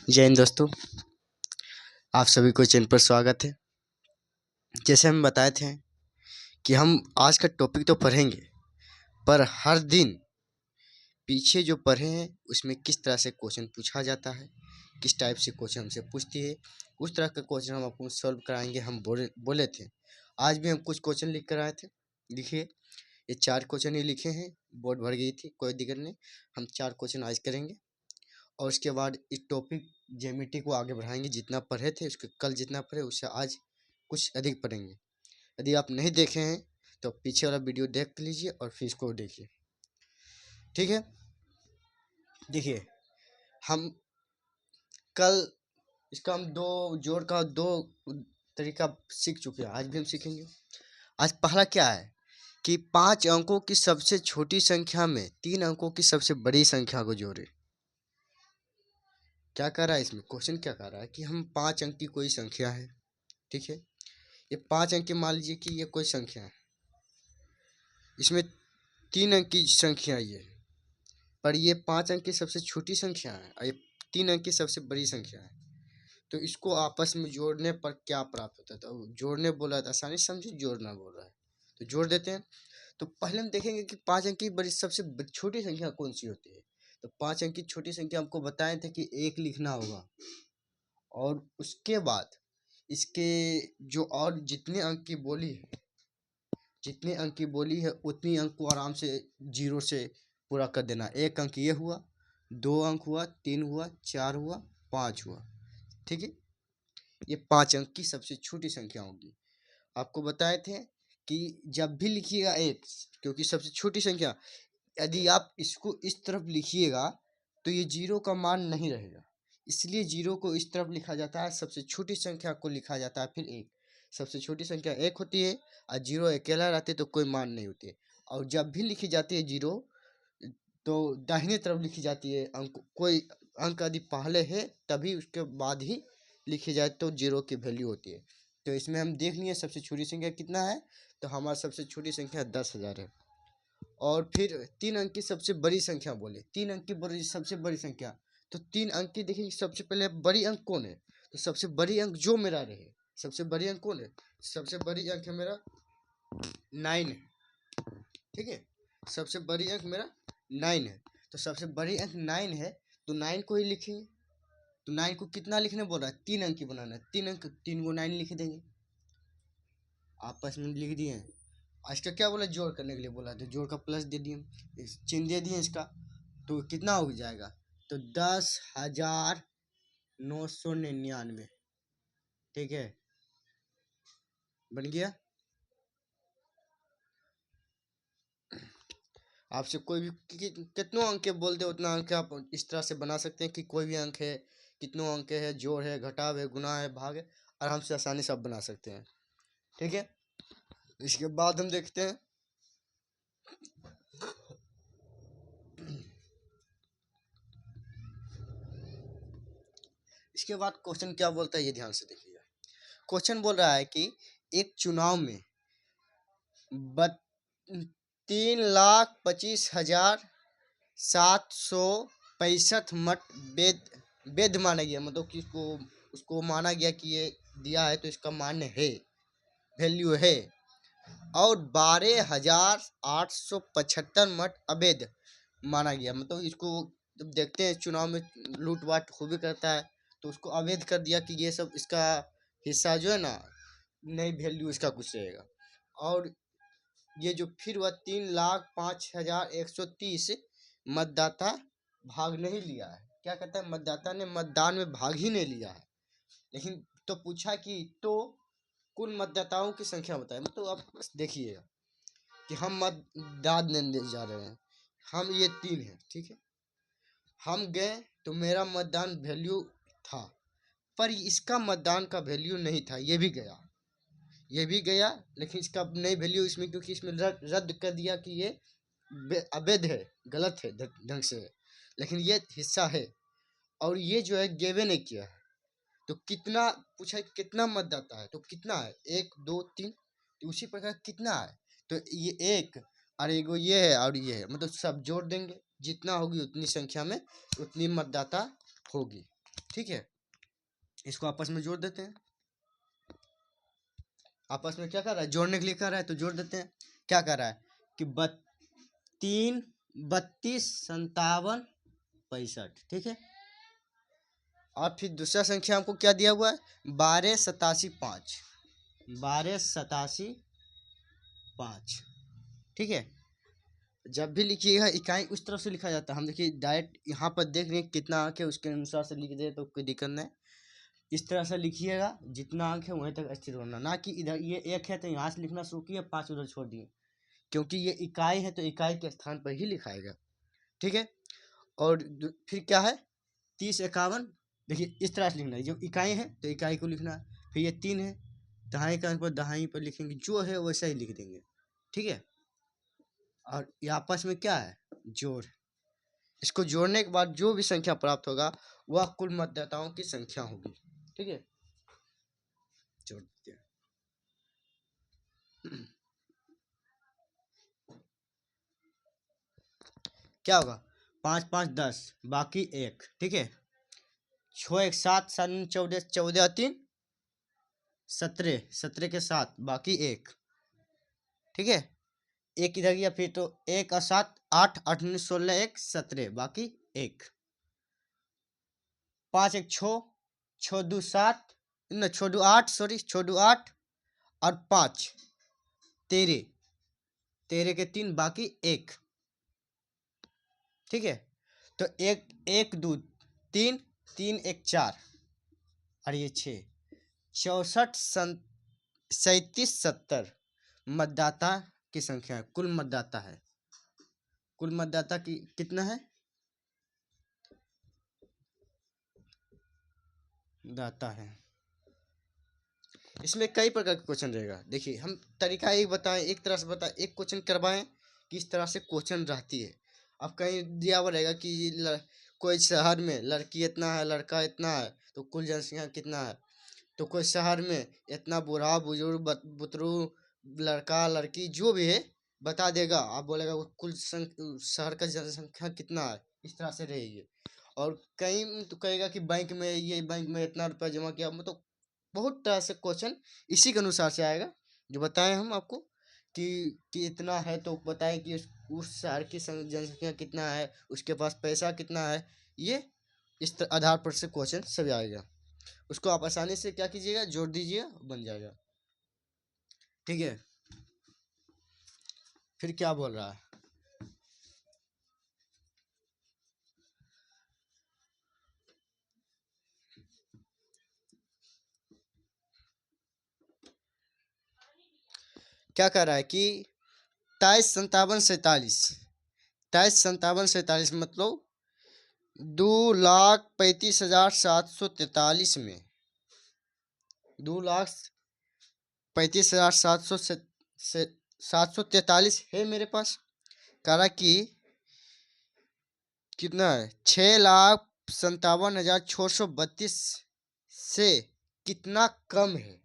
जय हिंद दोस्तों, आप सभी को चैनल पर स्वागत है। जैसे हम बताए थे कि हम आज का टॉपिक तो पढ़ेंगे, पर हर दिन पीछे जो पढ़े हैं उसमें किस तरह से क्वेश्चन पूछा जाता है, किस टाइप से क्वेश्चन हमसे पूछती है, उस तरह का क्वेश्चन हम आपको सॉल्व कराएंगे। हम बोले थे आज भी हम कुछ क्वेश्चन लिख कर आए थे। लिखिए, ये 4 क्वेश्चन ही लिखे हैं, बोर्ड भर गई थी, कोई दिक्कत नहीं। हम 4 क्वेश्चन आज करेंगे और उसके बाद इस टॉपिक ज्योमेट्री को आगे बढ़ाएंगे। जितना पढ़े थे उसके कल जितना पढ़े उससे आज कुछ अधिक पढ़ेंगे। यदि आप नहीं देखे हैं तो पीछे वाला वीडियो देख लीजिए और फिर इसको देखिए, ठीक है। देखिए, हम कल इसका हम जोड़ का दो तरीका सीख चुके हैं, आज भी हम सीखेंगे। आज पहला क्या है कि 5 अंकों की सबसे छोटी संख्या में 3 अंकों की सबसे बड़ी संख्या को जोड़े। क्या कर रहा है इसमें क्वेश्चन, क्या कर रहा है कि हम 5 अंक की कोई संख्या है, ठीक है। ये 5 अंक की मान लीजिए कि ये कोई संख्या है, इसमें 3 अंक की संख्या ये है, पर ये 5 अंक की सबसे छोटी संख्या है और ये 3 अंक की सबसे बड़ी संख्या है। तो इसको आपस में जोड़ने पर क्या प्राप्त होता है? तो जोड़ने बोला था, आसानी से समझिए, जोड़ना बोल रहा है तो जोड़ देते हैं। तो पहले हम देखेंगे कि 5 अंक की बड़ी सबसे छोटी संख्या कौन सी होती है। तो 5 अंक की छोटी संख्या हमको बताए थे कि 1 लिखना होगा, और उसके बाद इसके जो और जितने अंक की बोली है, जितने अंक की बोली है उतनी अंक को आराम से 0 से पूरा कर देना। 1 अंक ये हुआ, 2 अंक हुआ, 3 हुआ, 4 हुआ, 5 हुआ, ठीक है। ये 5 अंक की सबसे छोटी संख्या होगी। आपको बताए थे कि जब भी लिखिएगा 1, क्योंकि सबसे छोटी संख्या, यदि आप इसको इस तरफ लिखिएगा तो ये 0 का मान नहीं रहेगा, इसलिए 0 को इस तरफ लिखा जाता है, सबसे छोटी संख्या को लिखा जाता है फिर 1। सबसे छोटी संख्या 1 होती है और 0 अकेला रहते तो कोई मान नहीं होते। और जब भी लिखी जाती है 0 तो दाहिने तरफ लिखी जाती है। अंक कोई अंक यदि पहले है तभी उसके बाद ही लिखी जाए तो 0 की वैल्यू होती है। तो इसमें हम देख लिए सबसे छोटी संख्या कितना है, तो हमारा सबसे छोटी संख्या 10,000 है। और फिर 3 अंक की सबसे बड़ी संख्या बोले, 3 अंक की सबसे बड़ी संख्या, तो 3 अंक की देखिए सबसे पहले बड़ी अंक कौन है, तो सबसे बड़ी अंक जो मेरा रहे, सबसे बड़ी अंक कौन है, सबसे बड़ी अंक है मेरा 9 है, ठीक है। सबसे बड़ी अंक मेरा 9 है, तो सबसे बड़ी अंक 9 है, तो 9 को ही लिखेंगे। तो 9 को कितना लिखने बोल रहा है, 3 अंक की बनाना है, 3 अंक, 3 को 9 लिख देंगे, आपस में लिख दिए। आज का क्या बोला, जोड़ करने के लिए बोला, तो जोड़ का प्लस दे दिए, चिन्ह दे दिए इसका, तो कितना हो जाएगा, तो 10,999, ठीक है, बन गया। आपसे कोई भी कितनों अंक बोल दे उतना अंक आप इस तरह से बना सकते हैं कि कोई भी अंक है, कितनों अंक है, जोड़ है, घटाव है, गुणा है, भाग है, आराम से आसानी से आप बना सकते हैं, ठीक है। इसके बाद हम देखते हैं इसके बाद क्वेश्चन क्या बोलता है, ये ध्यान से देखिएगा। क्वेश्चन बोल रहा है कि एक चुनाव में 3,25,765 मत वैध माना गया, मतलब कि उसको माना गया कि ये दिया है तो इसका मान्य है, वैल्यू है। और 12,875 मत अवैध माना गया, मतलब इसको जब देखते हैं चुनाव में लूट वाट खूबी करता है तो उसको अवैध कर दिया कि ये सब इसका हिस्सा जो है ना, नई वैल्यू इसका कुछ रहेगा। और ये जो फिर वह 3,05,130 मतदाता भाग नहीं लिया है, क्या कहता है, मतदाता ने मतदान में भाग ही नहीं लिया है। लेकिन तो पूछा कि तो कुल मतदाताओं की संख्या बताए, मतलब आप देखिएगा कि हम मतदान देने जा रहे हैं, हम ये 3 है, ठीक है। हम गए तो मेरा मतदान वैल्यू था, पर इसका मतदान का वैल्यू नहीं था, ये भी गया, ये भी गया, लेकिन इसका नहीं वैल्यू इसमें, क्योंकि इसमें रद्द कर दिया कि ये अवैध है, गलत है ढंग से, लेकिन ये हिस्सा है। और ये जो है गेवे नहीं किया है, तो कितना पूछा, कितना मतदाता है, तो कितना है, 1 2 3, तो उसी प्रकार कितना है, तो ये 1 और एगो ये है और ये है, मतलब सब जोड़ देंगे, जितना होगी उतनी संख्या में उतनी मतदाता होगी, ठीक है, इसको आपस में जोड़ देते हैं। आपस में क्या कर रहा है, जोड़ने के लिए कर रहा है, तो जोड़ देते हैं। क्या कर रहा है कि 3, 32, 57, 65, ठीक है। और फिर दूसरा संख्या हमको क्या दिया हुआ है, 12, 87, 5, 12, 87, 5, ठीक है। जब भी लिखिएगा इकाई उस तरफ से लिखा जाता है। हम देखिए डायरेक्ट यहाँ पर देख रहे हैं कितना अंक है, उसके अनुसार से लिख दे तो कोई दिक्कत नहीं। इस तरह से लिखिएगा, जितना अंक है वहीं तक स्थिर होना, ना कि इधर ये 1 है तो यहाँ से लिखना शुरू किए, 5 उधर छोड़ दिए, क्योंकि ये इकाई है तो इकाई के स्थान पर ही लिखाएगा, ठीक है। और फिर क्या है 30, 51, देखिए इस तरह से लिखना है, जो इकाई है तो इकाई को लिखना है। फिर ये 3 है, दहाई का अंक पर दहाई पर लिखेंगे, जो है वैसा ही लिख देंगे, ठीक है। और ये आपस में क्या है, जोड़। इसको जोड़ने के बाद जो भी संख्या प्राप्त होगा वह कुल मतदाताओं की संख्या होगी, ठीक है। जोड़ देते हैं। क्या होगा, 5, 5, 10, बाकी 1, ठीक है। 6, 1, 7, 7, 14, 14, 3, 17, 17 के 7, बाकी 1, ठीक है। 1 इधर गया, फिर तो 1 और 7, 8, 8, 19, 16, 1, 17, बाकी 1, 5, 1, 6, 6, 2, 7, न 6, 2, 8, सॉरी 6, 2, 8 और 5, 13, 13 के 3, बाकी 1, ठीक है। तो 1, 1, 2, 3, 3, 1, 4 और ये 6, 64, 37, 70 मतदाता की संख्या है, कुल मतदाता है। कुल मतदाता की कितना है, दाता है। इसमें कई प्रकार के क्वेश्चन रहेगा। देखिए हम तरीका एक बताएं, एक तरह से बताएं, एक क्वेश्चन करवाएं किस तरह से क्वेश्चन रहती है। अब कहीं दिया हुआ रहेगा कि कोई शहर में लड़की इतना है, लड़का इतना है, तो कुल जनसंख्या कितना है। तो कोई शहर में इतना बूढ़ा बुजुर्ग बुतरू लड़का लड़की जो भी है बता देगा। आप बोलेगा कुल शहर का जनसंख्या कितना है, इस तरह से रहेगी। और कहीं तो कहेगा कि बैंक में ये बैंक में इतना रुपया जमा किया, मतलब बहुत तरह से क्वेश्चन इसी के अनुसार से आएगा जो बताएं हम आपको कि इतना है तो बताएं कि उस शहर की जनसंख्या कितना है, उसके पास पैसा कितना है। ये इस आधार पर से क्वेश्चन सभी आएगा। उसको आप आसानी से क्या कीजिएगा, जोड़ दीजिएगा, बन जाएगा, ठीक है। फिर क्या बोल रहा है, क्या कह रहा है कि 23, 57, 47, 23, 57, 47 मतलब 2,35,743 में 2,35,743 है मेरे पास। कह रहा कि कितना है, 6,57,632 से कितना कम है।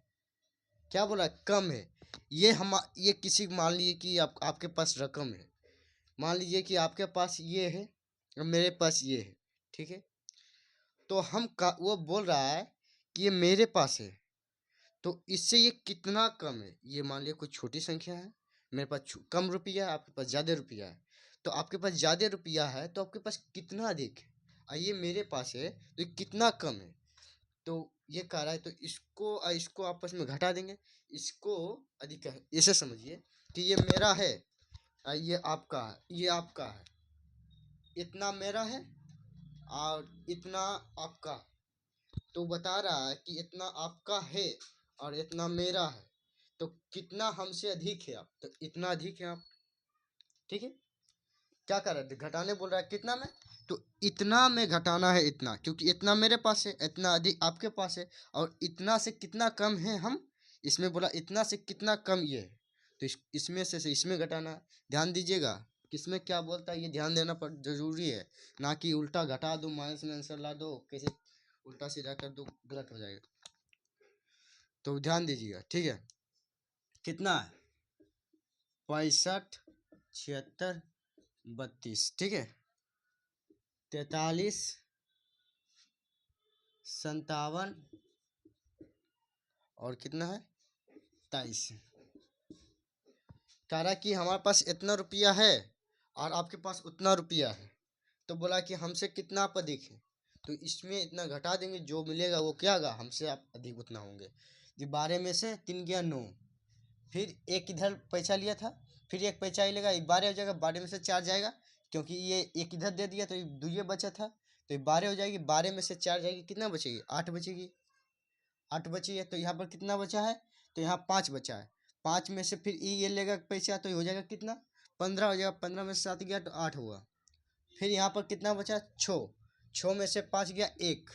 क्या बोला, कम है। ये किसी मान लीजिए कि आपके पास रकम है, मान लीजिए कि आपके पास ये है और मेरे पास ये है, ठीक है। तो वो बोल रहा है कि ये मेरे पास है, तो इससे ये कितना कम है। ये मान लिया कोई छोटी संख्या है, मेरे पास कम रुपया है, आपके पास ज़्यादा रुपया है। तो आपके पास ज़्यादा रुपया है तो आपके पास कितना अधिक है, और ये मेरे पास है तो ये कितना कम है। तो ये कह रहा है तो इसको और इसको आपस में घटा देंगे, इसको अधिक है। इसे समझिए कि ये मेरा है और ये आपका है, ये आपका है, इतना मेरा है और इतना आपका। तो बता रहा है कि इतना आपका है और इतना मेरा है, तो कितना हमसे अधिक है आप, तो इतना अधिक है आप, ठीक है। क्या कर रहे थे, घटाने बोल रहा है कितना में, तो इतना में घटाना है इतना, क्योंकि इतना मेरे पास है, इतना अधिक आपके पास है, और इतना से कितना कम है हम, इसमें बोला इतना से कितना कम ये है, तो इसमें से इसमें घटाना है। ध्यान दीजिएगा किसमें क्या बोलता है, ये ध्यान देना पर जरूरी है, ना कि उल्टा घटा दो माइनस में आंसर ला दो, कैसे उल्टा सीधा कर दो, गलत हो जाएगा। तो ध्यान दीजिएगा, ठीक है। कितना है, 65, 76, 32, ठीक है। 43, 57 और कितना है 23। कह रहा कि हमारे पास इतना रुपया है और आपके पास उतना रुपया है, तो बोला कि हमसे कितना आप अधिक है, तो इसमें इतना घटा देंगे, जो मिलेगा वो क्या होगा, हमसे आप अधिक उतना होंगे। ये 12 में से 3 गया 9, फिर एक इधर पैसा लिया था, फिर एक पैसा ही लेगा, 12 हो जाएगा, 12 में से 4 जाएगा, क्योंकि ये एक इधर दे दिया तो ये दुइये बचा था, तो ये 12 हो जाएगी, 12 में से 4 जाएगी, कितना बचेगी 8 बचेगी, 8 बची है। तो यहाँ पर कितना बचा है, तो यहाँ 5 बचा है, 5 में से फिर ये लेगा पैसा, तो ये हो जाएगा कितना 15 हो जाएगा, 15 में से 7 गया तो 8 हुआ। फिर यहाँ पर कितना बचा 6, 6 में से 5 गया 1,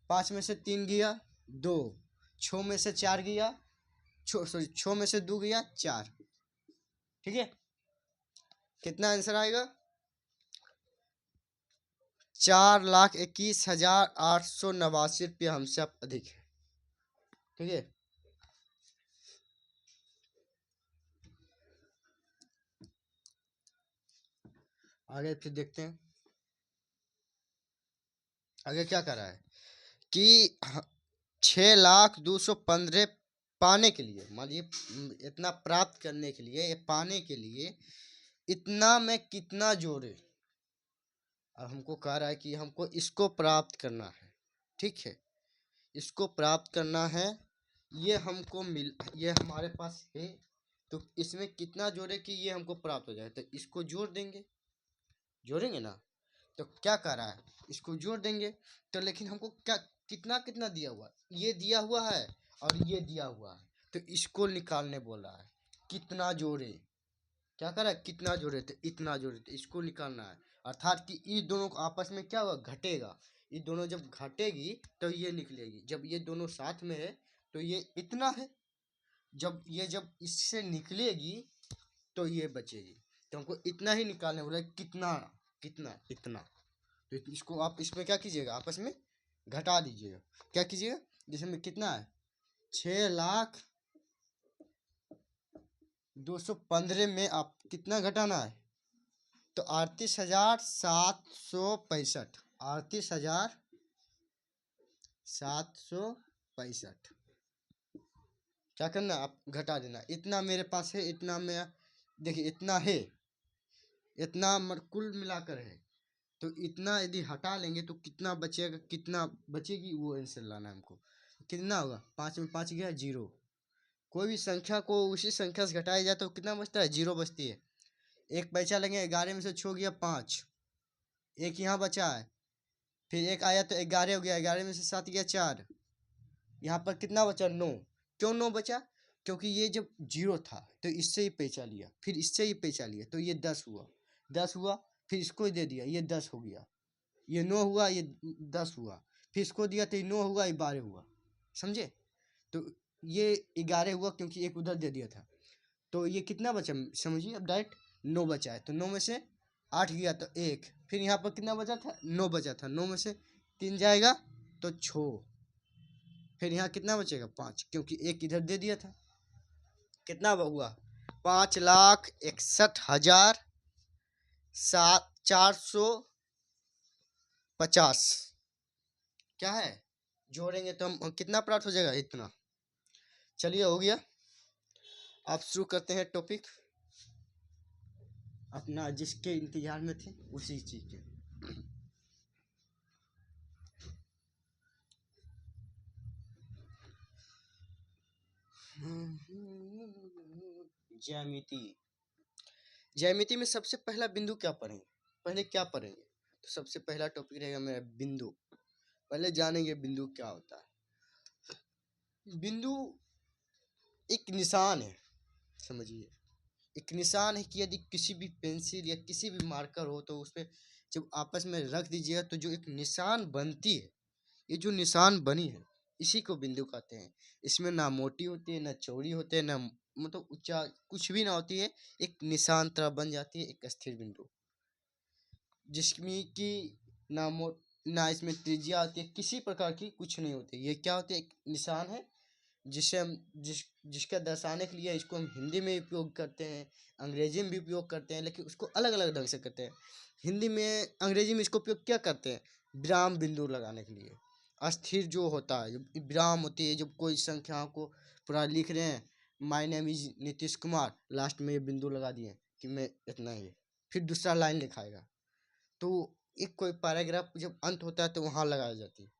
5 में से 3 गया 2, 6 में से 4 गया, 6 में से 2 गया 4। ठीक है, कितना आंसर आएगा 4,21,889 रुपया हमसे आप अधिक है। ठीक है, आगे फिर देखते हैं आगे क्या कर रहा है कि 6,02,15 पाने के लिए, मान लीजिए इतना प्राप्त करने के लिए, ये पाने के लिए इतना में कितना जोड़े। अब हमको कह रहा है कि हमको इसको प्राप्त करना है। ठीक है, इसको प्राप्त करना है, ये हमको ये हमारे पास है, तो इसमें कितना जोड़े कि ये हमको प्राप्त हो जाए, तो इसको जोड़ देंगे, जोड़ेंगे ना, तो क्या कह रहा है इसको जोड़ देंगे, तो लेकिन हमको क्या कितना कितना दिया हुआ, ये दिया हुआ है और ये दिया हुआ है, तो इसको निकालने बोल रहा है, कितना जोड़े, क्या कर रहा है कितना जोड़े, तो इतना जोड़े, तो इसको निकालना है, अर्थात कि ये दोनों को आपस में क्या होगा घटेगा, ये दोनों जब घटेगी तो ये निकलेगी, जब ये दोनों साथ में है तो ये इतना है, जब इससे निकलेगी तो ये बचेगी, तो हमको इतना ही निकालने बोला, कितना कितना इतना, तो इसको आप इसमें क्या कीजिएगा आपस में घटा दीजिएगा, क्या कीजिएगा, जिसमें कितना है 6,02,15 में आप कितना घटाना है, तो 38,765, 38,765 क्या करना आप घटा देना, इतना मेरे पास है, इतना मैं देखिए इतना है, इतना कुल मिलाकर है, तो इतना यदि हटा लेंगे तो कितना बचेगा, कितना बचेगी वो आंसर लाना है हमको, कितना होगा 5 में 5 गया 0, कोई भी संख्या को उसी संख्या से घटाया जाए तो कितना बचता है 0 बचती है, एक पैसा लगे 11 में से 6 गया 5, एक यहाँ बचा है, फिर एक आया तो 11 हो गया, 11 में से 7 गया 4, यहाँ पर कितना बचा 9, क्यों 9 बचा, क्योंकि ये जब 0 था तो इससे ही पैसा लिया, फिर इससे ही पैसा लिया, तो ये 10 हुआ, 10 हुआ, फिर इसको ही दे दिया, ये 10 हो गया, ये 9 हुआ, ये 10 हुआ, फिर इसको दिया तो ये 9 हुआ, ये 12 हुआ, समझे, तो ये 11 हुआ क्योंकि एक उधर दे दिया था, तो ये कितना बचा समझिए, अब डायरेक्ट 9 बचा है, तो 9 में से 8 गया तो 1, फिर यहाँ पर कितना बचा था 9 बचा था, 9 में से 3 जाएगा तो 6, फिर यहाँ कितना बचेगा 5, क्योंकि एक इधर दे दिया था, कितना हुआ 5,61,450, क्या है जोड़ेंगे तो हम कितना प्राप्त हो जाएगा इतना। चलिए हो गया, आप शुरू करते हैं टॉपिक अपना, जिसके इंतजार में थे उसी चीज के। ज्यामिति, ज्यामिति में सबसे पहला बिंदु क्या पढ़ेंगे, पहले क्या पढ़ेंगे, तो सबसे पहला टॉपिक रहेगा मेरा बिंदु, पहले जानेंगे बिंदु क्या होता है। बिंदु एक निशान है, समझिए एक निशान है कि यदि किसी भी पेंसिल या किसी भी मार्कर हो तो उस पर जब आपस में रख दीजिएगा तो जो एक निशान बनती है, ये जो निशान बनी है इसी को बिंदु कहते हैं। इसमें ना मोटी होती है ना चौड़ी होती है, ना मतलब ऊंचा कुछ भी ना होती है, एक निशान तरह बन जाती है, एक स्थिर बिंदु, जिसमें कि ना इसमें त्रिज्या होती है, किसी प्रकार की कुछ नहीं होती, ये क्या होती है एक निशान है, जिसे हम जिसका दर्शाने के लिए इसको हम हिंदी में उपयोग करते हैं, अंग्रेजी में भी उपयोग करते हैं, लेकिन उसको अलग अलग ढंग से करते हैं। हिंदी में अंग्रेजी में इसको उपयोग क्या करते हैं विराम बिंदु लगाने के लिए, अस्थिर जो होता है, जब विराम होती है, जब कोई संख्या को पूरा लिख रहे हैं, my name is Nitish Kumar, last में ये बिंदु लगा दिए कि मैं इतना ही, फिर दूसरा लाइन लिखाएगा, तो एक कोई पैराग्राफ जब अंत होता है तो वहाँ लगाई जाती है।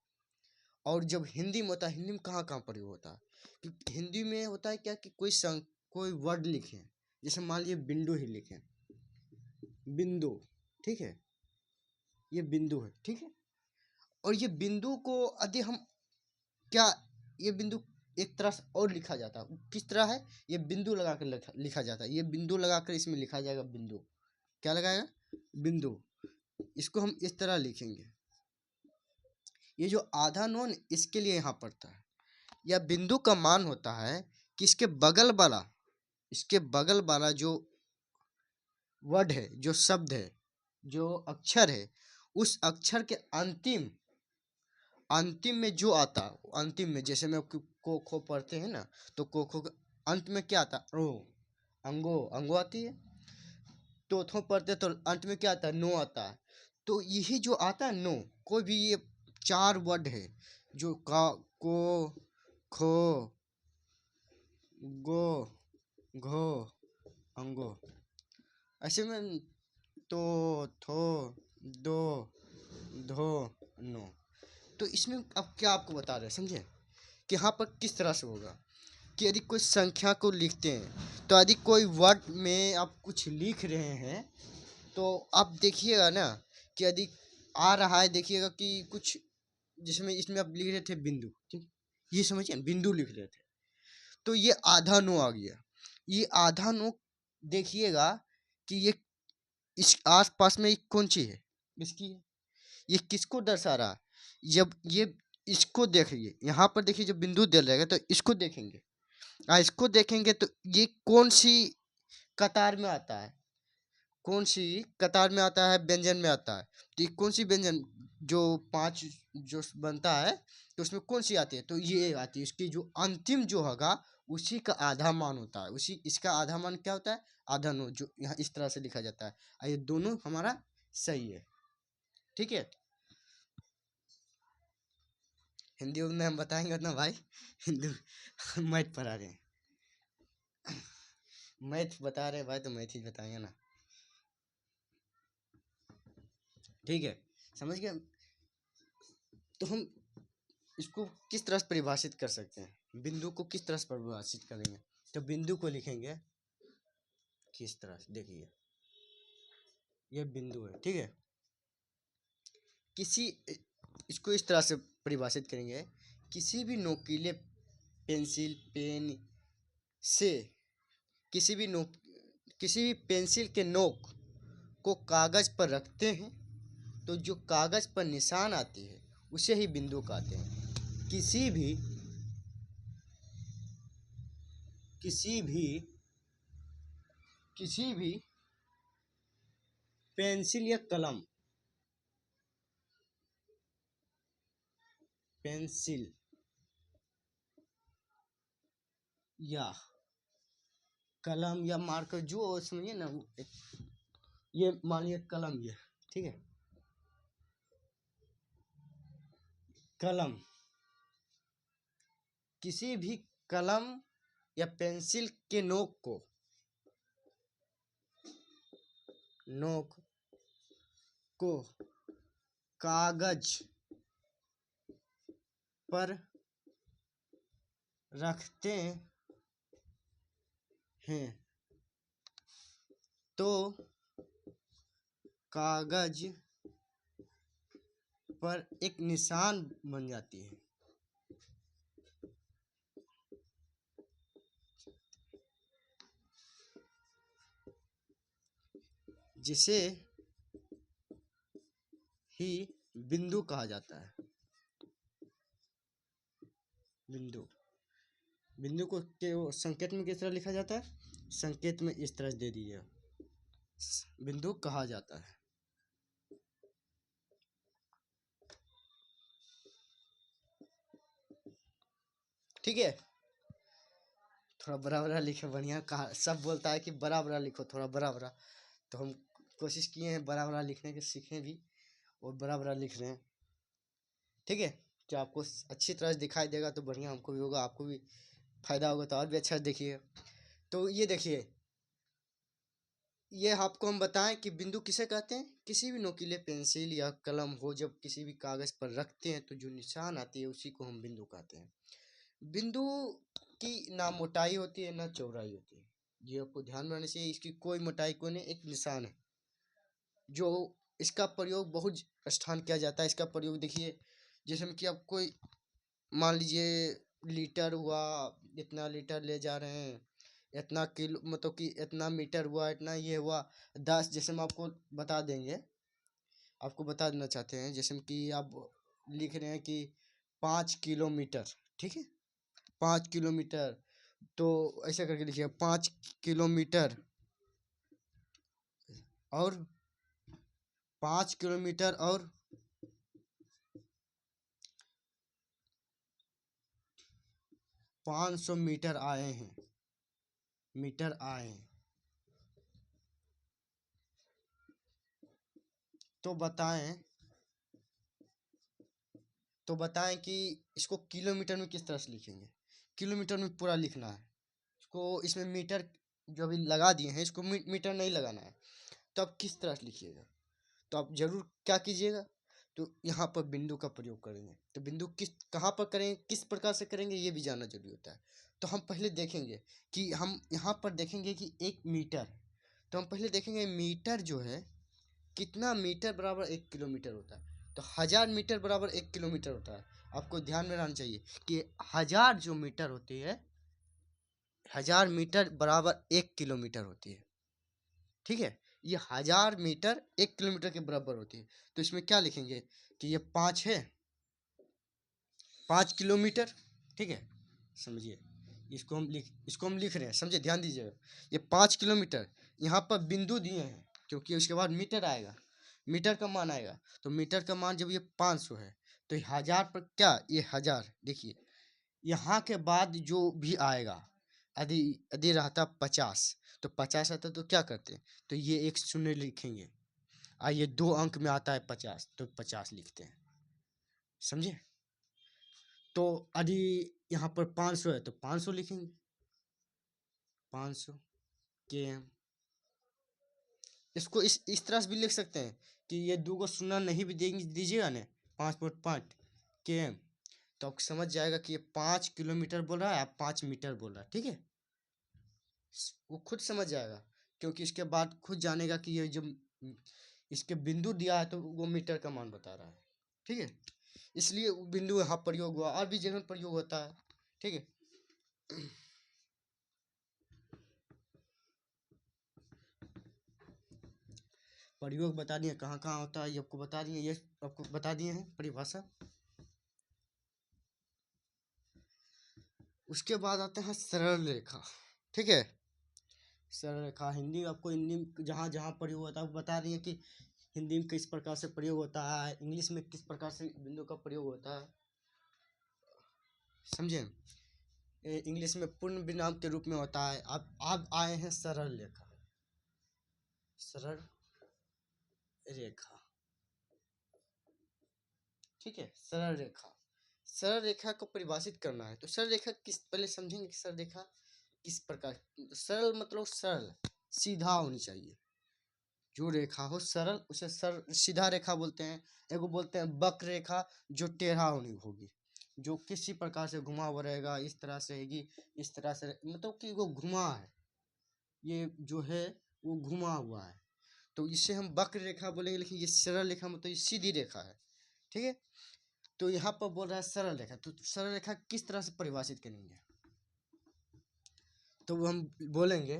और जब हिंदी में होता है, हिंदी में कहाँ कहाँ प्रयोग होता है कि हिंदी में होता है क्या कि कोई वर्ड लिखें, जैसे मान लीजिए बिंदु ही लिखें, बिंदु, ठीक है, ये बिंदु है, ठीक है, और ये बिंदु को यदि हम क्या, ये बिंदु एक तरह से और लिखा जाता है, किस तरह है, ये बिंदु लगा कर लिखा जाता है, ये बिंदु लगाकर इसमें लिखा जाएगा बिंदु, क्या लगाएगा, बिंदु, इसको हम इस तरह लिखेंगे। ये जो आधा नोन इसके लिए यहाँ पड़ता है, या बिंदु का मान होता है कि इसके बगल वाला जो वर्ड है, जो शब्द है, जो अक्षर है, उस अक्षर के अंतिम में जो आता है, अंतिम में, जैसे में को खो पढ़ते हैं ना, तो को खो के अंत में क्या आता है, ओ, अंगो आती है, तो थो पढ़ते तो अंत में क्या आता है, नो आता है। तो यही जो आता है नो, कोई भी ये 4 वर्ड है जो को, खो, गो, घो, अंगो, ऐसे में तो, थो, दो, धो, नो। तो इसमें अब क्या आपको बता रहे हैं, समझे कि यहाँ पर किस तरह से होगा कि यदि कोई संख्या को लिखते हैं, तो यदि कोई वर्ड में आप कुछ लिख रहे हैं, तो आप देखिएगा ना कि यदि आ रहा है, देखिएगा कि कुछ, जिसमें इसमें आप लिख रहे थे बिंदु, ठीक, ये समझिए बिंदु लिख रहे थे, तो ये आधा नो आ गया, ये आधा नो देखिएगा कि ये इस आसपास में एक कौन सी है, इसकी है, ये किसको दर्शा रहा है, जब ये इसको देखिए, यहाँ पर देखिए जब बिंदु दे रहेगा तो इसको देखेंगे, इसको देखेंगे तो ये कौन सी कतार में आता है, कौन सी कतार में आता है, व्यंजन में आता है, तो ये कौन सी व्यंजन, जो 5 जो बनता है, तो उसमें कौन सी आती है, तो ये आती है, इसकी जो अंतिम जो होगा उसी का आधा मान होता है, उसी इसका आधा मान क्या होता है, आधा नो, जो यहाँ इस तरह से लिखा जाता है, और ये दोनों हमारा सही है, ठीक है। हिंदी में हम बताएंगे ना भाई, हिंदी मैथ पढ़ा रहे हैं, मैथ बता रहे हैं भाई, तो मैथ ही बताएंगे ना, ठीक है, समझ गए। तो हम इसको किस तरह से परिभाषित कर सकते हैं, बिंदु को किस तरह से परिभाषित करेंगे, तो बिंदु को लिखेंगे किस तरह से, देखिए ये बिंदु है, ठीक है, किसी, इसको इस तरह से परिभाषित करेंगे, किसी भी नोकीले पेंसिल पेन से, किसी भी पेंसिल के नोक को कागज पर रखते हैं, तो जो कागज पर निशान आती है उसे ही बिंदु कहते हैं। किसी भी पेंसिल या कलम, पेंसिल या कलम या मार्कर, जो समझिए ना, ये मान लीजिए कलम, ये ठीक है, कलम, किसी भी कलम या पेंसिल के नोक को कागज पर रखते हैं, तो कागज पर एक निशान बन जाती है, जिसे ही बिंदु कहा जाता है। बिंदु को के संकेत में किस तरह लिखा जाता है, संकेत में इस तरह दे दीजिए, बिंदु कहा जाता है, ठीक है। थोड़ा बड़ा बड़ा लिखे, बढ़िया, कहा सब बोलता है कि बड़ा बड़ा लिखो, थोड़ा बड़ा बड़ा, तो हम कोशिश किए हैं बड़ा बड़ा लिखने के, सीखें भी और बड़ा बड़ा लिख रहे हैं, ठीक है। जो आपको अच्छी तरह से दिखाई देगा तो बढ़िया हमको भी होगा, आपको भी फायदा होगा, तो और भी अच्छा देखिए। तो ये देखिए, ये आपको हम बताएं कि बिंदु किसे कहते हैं। किसी भी नुकीले पेंसिल या कलम हो, जब किसी भी कागज पर रखते हैं तो जो निशान आती है उसी को हम बिंदु कहते हैं। बिंदु की ना मोटाई होती है ना चौड़ाई होती है, ये आपको ध्यान में रखना चाहिए। इसकी कोई मोटाई कोई नहीं, एक निशान है जो इसका प्रयोग बहुत स्थान किया जाता है। इसका प्रयोग देखिए, जैसे कि आप कोई मान लीजिए लीटर हुआ, इतना लीटर ले जा रहे हैं, इतना किलो मतलब कि इतना मीटर हुआ, इतना ये हुआ 10, जैसे हम आपको बता देंगे, आपको बता देना चाहते हैं, जैसे कि आप लिख रहे हैं कि 5 किलोमीटर, ठीक है, 5 किलोमीटर, तो ऐसा करके लिखिए 5 किलोमीटर और 5 किलोमीटर और 500 मीटर आए हैं, मीटर आए हैं। तो बताएं, तो बताएं कि इसको किलोमीटर में किस तरह से लिखेंगे। किलोमीटर में पूरा लिखना है इसको, इसमें मीटर जो अभी लगा दिए हैं इसको मीटर नहीं लगाना है। तो आप किस तरह से लिखिएगा, तो आप जरूर क्या कीजिएगा, तो यहाँ पर बिंदु का प्रयोग करेंगे। तो बिंदु किस कहाँ पर करेंगे, किस प्रकार से करेंगे, ये भी जानना जरूरी होता है। तो हम पहले देखेंगे कि हम यहाँ पर देखेंगे कि 1 मीटर, तो हम पहले देखेंगे मीटर जो है कितना मीटर बराबर 1 किलोमीटर होता है। तो 1000 मीटर बराबर 1 किलोमीटर होता है। आपको ध्यान में रहना चाहिए कि 1000 जो मीटर होती है, 1000 मीटर बराबर 1 किलोमीटर होती है, ठीक है। ये 1000 मीटर 1 किलोमीटर के बराबर होती है। तो इसमें क्या लिखेंगे कि ये 5 है, 5 किलोमीटर, ठीक है। समझिए, इसको हम लिख रहे हैं, समझिए, ध्यान दीजिएगा। ये 5 किलोमीटर, यहाँ पर बिंदु दिए हैं क्योंकि उसके बाद मीटर आएगा, मीटर का मान आएगा। तो मीटर का मान जब ये 500 है तो 1000 पर क्या, ये 1000, देखिए यहाँ के बाद जो भी आएगा, यदि यदि रहता 50, तो 50 आता तो क्या करते, तो ये एक शून्य लिखेंगे। ये 2 अंक में आता है 50, तो 50 लिखते हैं, समझे। तो यदि यहाँ पर 500 है तो 500 लिखेंगे, 500 km। इसको इस तरह से भी लिख सकते हैं कि ये 2 को शून्य नहीं भी देंगे, दीजिएगा ना, 5.5 km, तो आपको समझ जाएगा कि ये 5 किलोमीटर बोल रहा है, आप 5 मीटर बोल रहा है, ठीक है। वो खुद समझ जाएगा, क्योंकि इसके बाद खुद जानेगा कि ये जो इसके बिंदु दिया है तो वो मीटर का मान बता रहा है, ठीक है। इसलिए वो बिंदु यहाँ प्रयोग हुआ, और भी जगह प्रयोग होता है, ठीक है। प्रयोग बता दिए कहाँ कहाँ होता है, ये आपको बता दिए, ये आपको बता दिए हैं परिभाषा। उसके बाद आते हैं सरल रेखा, ठीक है। सरल रेखा हिंदी, आपको हिंदी में जहाँ जहाँ प्रयोग होता है वो बता रही है कि हिंदी में किस प्रकार से प्रयोग होता है, इंग्लिश में किस प्रकार से बिंदु का प्रयोग होता है, समझे। इंग्लिश में पूर्ण विराम के रूप में होता है। आप आए हैं सरल रेखा, सरल रेखा, ठीक है। सरल रेखा, सरल रेखा को परिभाषित करना है तो सरल रेखा किस, पहले समझेंगे कि सरल रेखा किस प्रकार। सरल मतलब सरल, सीधा होनी चाहिए। जो रेखा हो सरल उसे सरल सीधा रेखा बोलते हैं। एगो बोलते हैं वक्र रेखा, जो टेढ़ा होनी होगी, जो किसी प्रकार से घुमा हुआ रहेगा, इस तरह से रहेगी, इस तरह से मतलब कि वो घुमा है, ये जो है वो घुमा हुआ है, तो इसे हम वक्र रेखा बोलेंगे। लेकिन ये सरल रेखा मतलब ये सीधी रेखा है, ठीक है। तो यहाँ पर बोल रहा है सरल रेखा, तो सरल रेखा किस तरह से परिभाषित करेंगे, तो हम बोलेंगे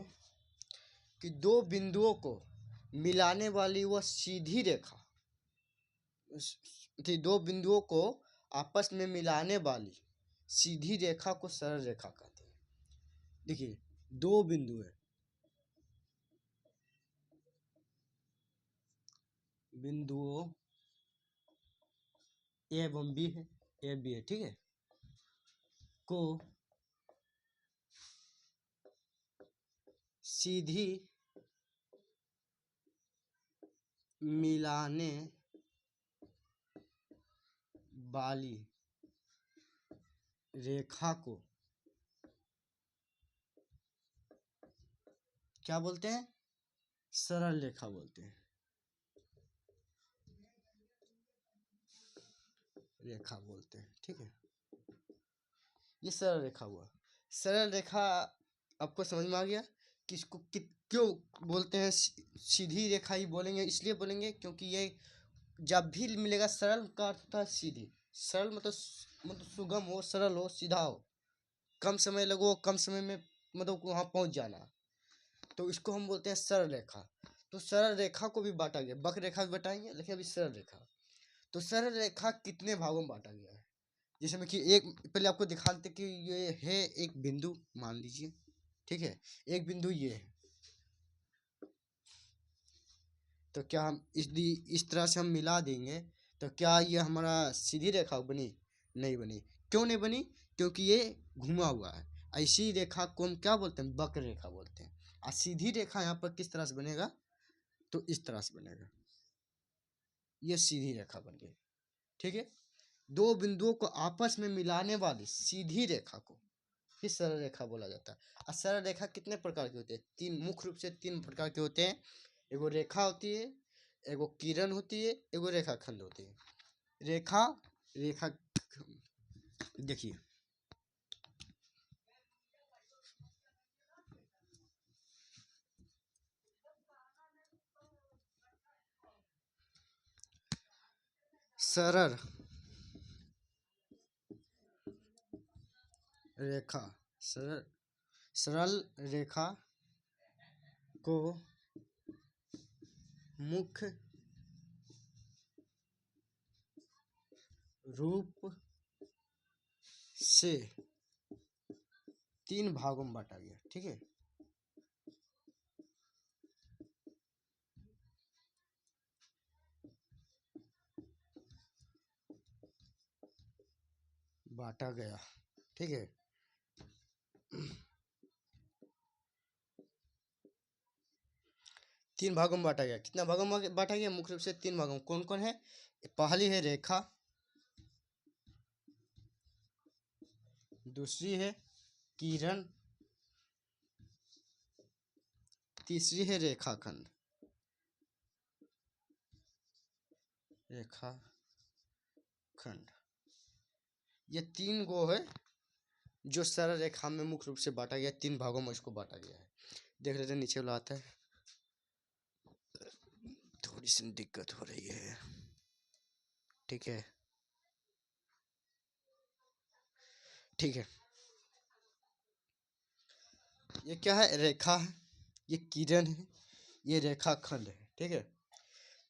कि दो बिंदुओं को मिलाने वाली वह सीधी रेखा, कि दो बिंदुओं को आपस में मिलाने वाली सीधी रेखा को सरल रेखा कहते हैं। देखिए, दो बिंदु है, बिंदुओं ए एवं बी है, ए बी है, ठीक है, को सीधी मिलाने वाली रेखा को क्या बोलते हैं? सरल रेखा बोलते हैं। रेखा बोलते हैं, ठीक है। ये सरल रेखा हुआ। सरल रेखा आपको समझ में आ गया कि इसको क्यों बोलते हैं? सीधी रेखा ही बोलेंगे, इसलिए बोलेंगे क्योंकि ये जब भी मिलेगा, सरल का अर्थ होता है सीधी। सरल मतलब सुगम हो, सरल हो, सीधा हो, कम समय लगो, कम समय में मतलब वहां पहुंच जाना, तो इसको हम बोलते हैं सरल रेखा। तो सरल रेखा को भी बांटा गया, वक्र रेखा भी बताएंगे, लेकिन अभी सरल रेखा। तो सरल रेखा कितने भागों में बांटा गया है? जिसमें कि एक पहले आपको दिखा देते कि ये है एक बिंदु, मान लीजिए, ठीक है, एक बिंदु ये है। तो क्या हम इस तरह से हम मिला देंगे तो क्या ये हमारा सीधी रेखा बनी? नहीं बनी। क्यों नहीं बनी? क्योंकि ये घुमा हुआ है। ऐसी रेखा को हम क्या बोलते हैं? वक्र रेखा बोलते हैं। और सीधी रेखा यहाँ पर किस तरह से बनेगा? तो इस तरह से बनेगा, ये सीधी रेखा बन गई, ठीक है। दो बिंदुओं को आपस में मिलाने वाली सीधी रेखा को ही सरल रेखा बोला जाता है। और सरल रेखा कितने प्रकार के होते हैं? तीन, मुख्य रूप से तीन प्रकार के होते हैं। एगो रेखा होती है, एगो किरण होती है, एगो रेखाखंड होती है। रेखा, रेखा देखिए, सरल रेखा, सरल सरल रेखा को मुख्य रूप से तीन भागों में बांटा गया, ठीक है। बांटा गया, ठीक है। तीन भागों में बांटा गया। कितना भागों में बांटा गया? मुख्य रूप से तीन भागों में। कौन कौन है? पहली है रेखा, दूसरी है किरण, तीसरी है रेखाखंड। रेखाखंड, ये तीन गो है जो सरल रेखा में मुख्य रूप से बांटा गया। तीन भागों में इसको बांटा गया है। देख लेते हैं, नीचे वाला आता है, थोड़ी सी दिक्कत हो रही है, ठीक है, ठीक है। ये क्या है? रेखा है, ये किरण है, ये रेखाखंड है, ठीक है।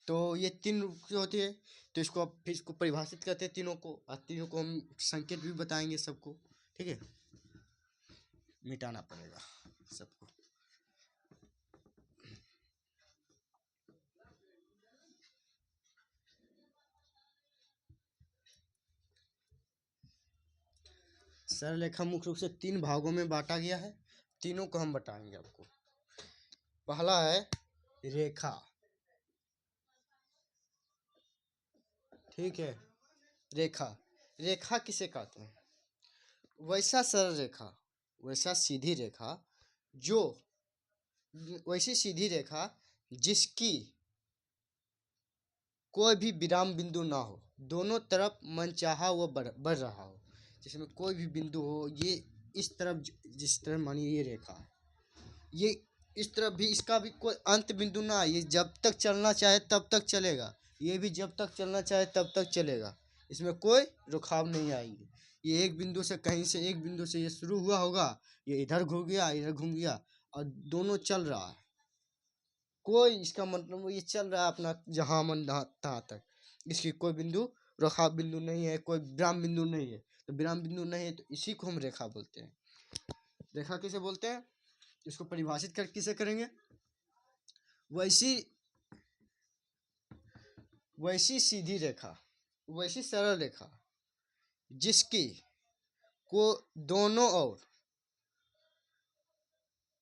तो ये तीन रूप की होती है। तो इसको अब फिर इसको परिभाषित करते हैं तीनों को, और तीनों को हम संकेत भी बताएंगे सबको, ठीक है। मिटाना पड़ेगा सबको। सरल रेखा मुख्य रूप से तीन भागों में बांटा गया है। तीनों को हम बताएंगे आपको। पहला है रेखा, ठीक है। रेखा, रेखा किसे कहते हैं? वैसा सरल रेखा, वैसा सीधी रेखा, जो वैसी सीधी रेखा जिसकी कोई भी विराम बिंदु ना हो, दोनों तरफ मनचाहा वो बढ़ रहा हो। जिसमें कोई भी बिंदु हो, ये इस तरफ, जिस तरह मानिए ये रेखा है, ये इस तरफ भी, इसका भी कोई अंत बिंदु ना है। ये जब तक चलना चाहे तब तक चलेगा, ये भी जब तक चलना चाहे तब तक चलेगा। इसमें कोई रुकाव नहीं आएगी। ये एक बिंदु से, कहीं से एक बिंदु से ये शुरू हुआ होगा, ये इधर घूम गया, इधर घूम गया, और दोनों चल रहा है। कोई इसका मतलब ये चल रहा है अपना, जहाँ मन तहाँ तक। इसकी कोई बिंदु, रुकाव बिंदु नहीं है, कोई विराम बिंदु नहीं है। तो विराम बिंदु नहीं है तो इसी को हम रेखा बोलते हैं। रेखा किसे बोलते हैं? इसको परिभाषित कर किसे करेंगे? वैसी वैसी सीधी रेखा, वैसी सरल रेखा जिसकी को दोनों ओर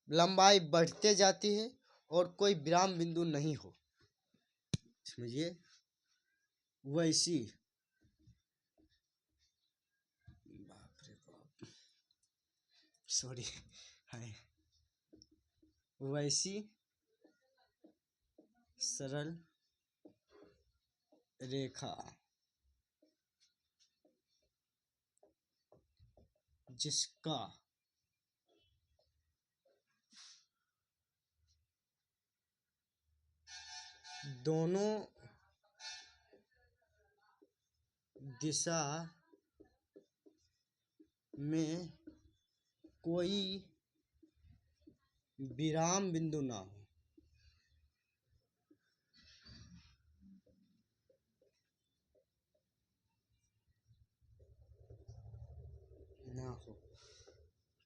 लंबाई बढ़ते जाती है और कोई विराम बिंदु नहीं हो। समझिए, वैसी, बाप रे सॉरी है वैसी सरल रेखा जिसका दोनों दिशा में कोई विराम बिंदु ना हो।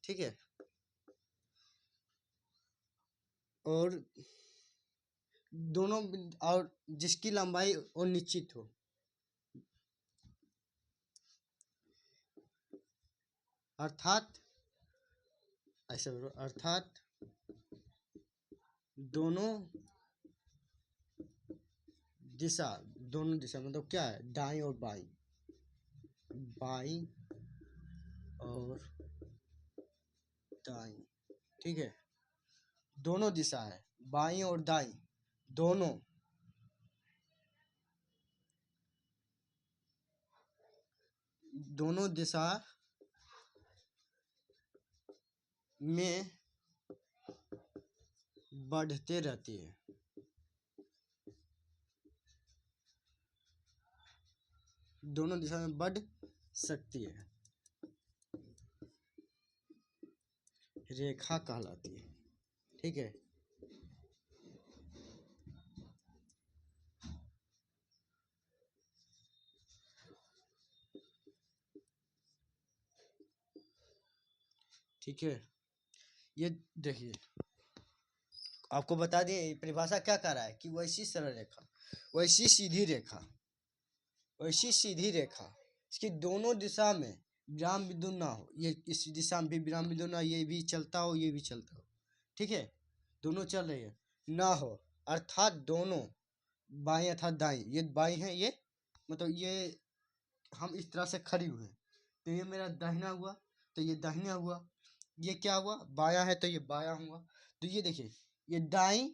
ठीक है, और दोनों और जिसकी लंबाई और निश्चित हो। अर्थात ऐसे बोलो, अर्थात दोनों दिशा मतलब क्या है, दाईं और बाईं, बाईं और दाईं। ठीक है, दोनों दिशा है, बाईं और दाईं दोनों दिशा में बढ़ते रहती है। दोनों दिशा में बढ़ सकती है, रेखा कहलाती है। ठीक है, ठीक है, ये देखिए आपको बता दें परिभाषा क्या कह रहा है कि वैसी सरल रेखा, वैसी सीधी रेखा, वैसी सीधी रेखा इसकी दोनों दिशा में विराम बिंदु ना हो। ये इस दिशा में भी विराम बिंदु ना, ये भी चलता हो ये भी चलता हो। ठीक है, दोनों चल रही है ना हो, अर्थात दोनों बाएं अर्थात दाएं, ये बाएं है, ये मतलब ये हम इस तरह से खड़ी हुए हैं तो ये मेरा दाहिना हुआ, तो ये दाहिना हुआ, ये क्या हुआ बायां है तो ये बायां हुआ। तो ये देखिए ये दाईं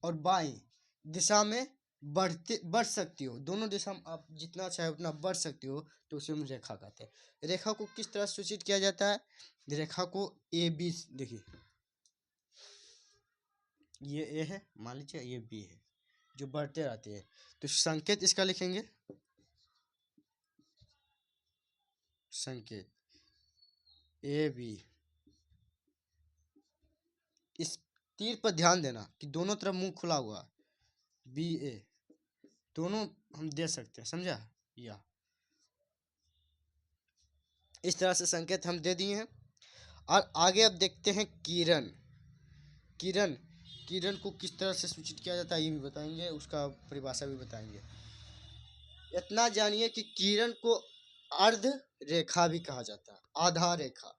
और बाईं दिशा में बढ़ सकती हो, दोनों दिशा में आप जितना चाहे उतना बढ़ सकती हो, तो उसे हम रेखा कहते हैं। रेखा को किस तरह सूचित किया जाता है, रेखा को ए बी, देखिए ये ए है, मान लीजिए ये बी है, जो बढ़ते रहते हैं, तो संकेत इसका लिखेंगे, संकेत ए बी। इस तीर पर ध्यान देना कि दोनों तरफ मुंह खुला हुआ, बी ए दोनों हम दे सकते हैं, समझा। या इस तरह से संकेत हम दे दिए हैं। और आगे अब देखते हैं किरण। किरण किरण को किस तरह से सूचित किया जाता है ये भी बताएंगे, उसका परिभाषा भी बताएंगे। इतना जानिए कि किरण को अर्ध रेखा भी कहा जाता है, आधा रेखा।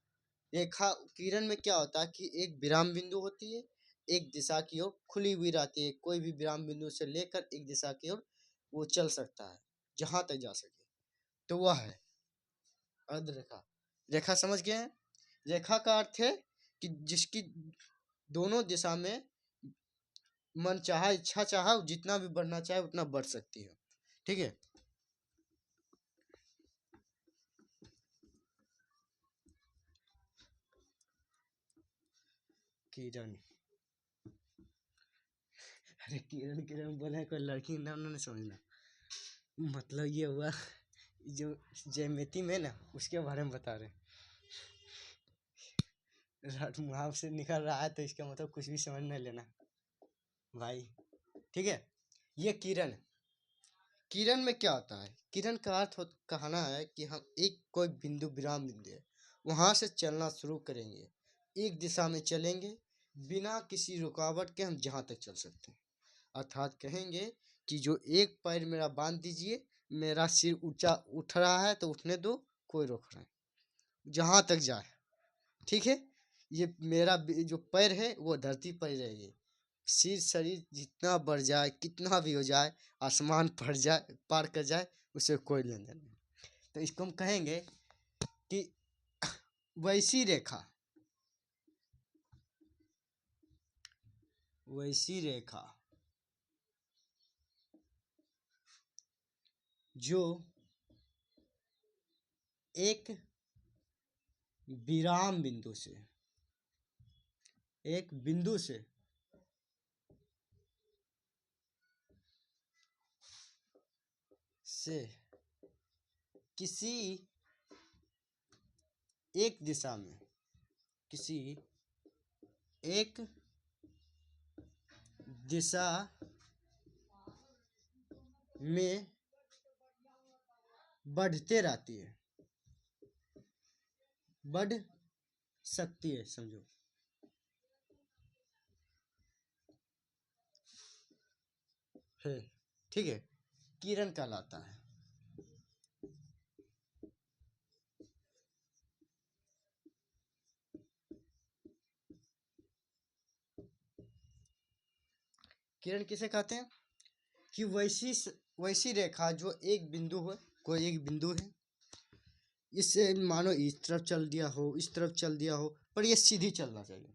रेखा किरण में क्या होता है कि एक विराम बिंदु होती है, एक दिशा की ओर खुली हुई रहती है, कोई भी विराम बिंदु से लेकर एक दिशा की ओर वो चल सकता है जहां तक जा सके, तो वह है अर्ध रेखा। रेखा समझ गए हैं, रेखा का अर्थ है कि जिसकी दोनों दिशा में मन चाहा इच्छा चाहा जितना भी बढ़ना चाहे उतना बढ़ सकती है। ठीक है, किरण, अरे किरण किरण बोले कोई लड़की नाम नहीं समझना, मतलब ये हुआ जो ज्यामिति में ना उसके बारे में बता रहे हैं। मुहाव से निकल रहा है तो इसका मतलब कुछ भी समझ नहीं लेना भाई। ठीक है, ये किरण, किरण में क्या होता है, किरण का अर्थ कहना है कि हम एक कोई बिंदु विराम बिंदु है वहां से चलना शुरू करेंगे, एक दिशा में चलेंगे बिना किसी रुकावट के हम जहां तक चल सकते हैं। अर्थात कहेंगे कि जो एक पैर मेरा बांध दीजिए, मेरा सिर ऊंचा उठ रहा है तो उठने दो, कोई रोक रहा है जहां तक जाए। ठीक है, ये मेरा जो पैर है वो धरती पर ही रहेगी, सिर शरीर जितना बढ़ जाए कितना भी हो जाए, आसमान पर जाए पार कर जाए, उसे कोई लेन देन नहीं। तो इसको हम कहेंगे कि वैसी रेखा, वैसी रेखा जो एक विराम बिंदु से, एक बिंदु से किसी एक दिशा में, किसी एक दिशा में बढ़ते रहती है, बढ़ सकती है, समझो, है, ठीक है, किरण कहलाता है। किरण किसे कहते हैं कि वैसी रेखा जो एक बिंदु है, कोई एक बिंदु है, इससे मानो इस तरफ चल दिया हो, इस तरफ चल दिया हो, पर ये सीधी चलना चाहिए।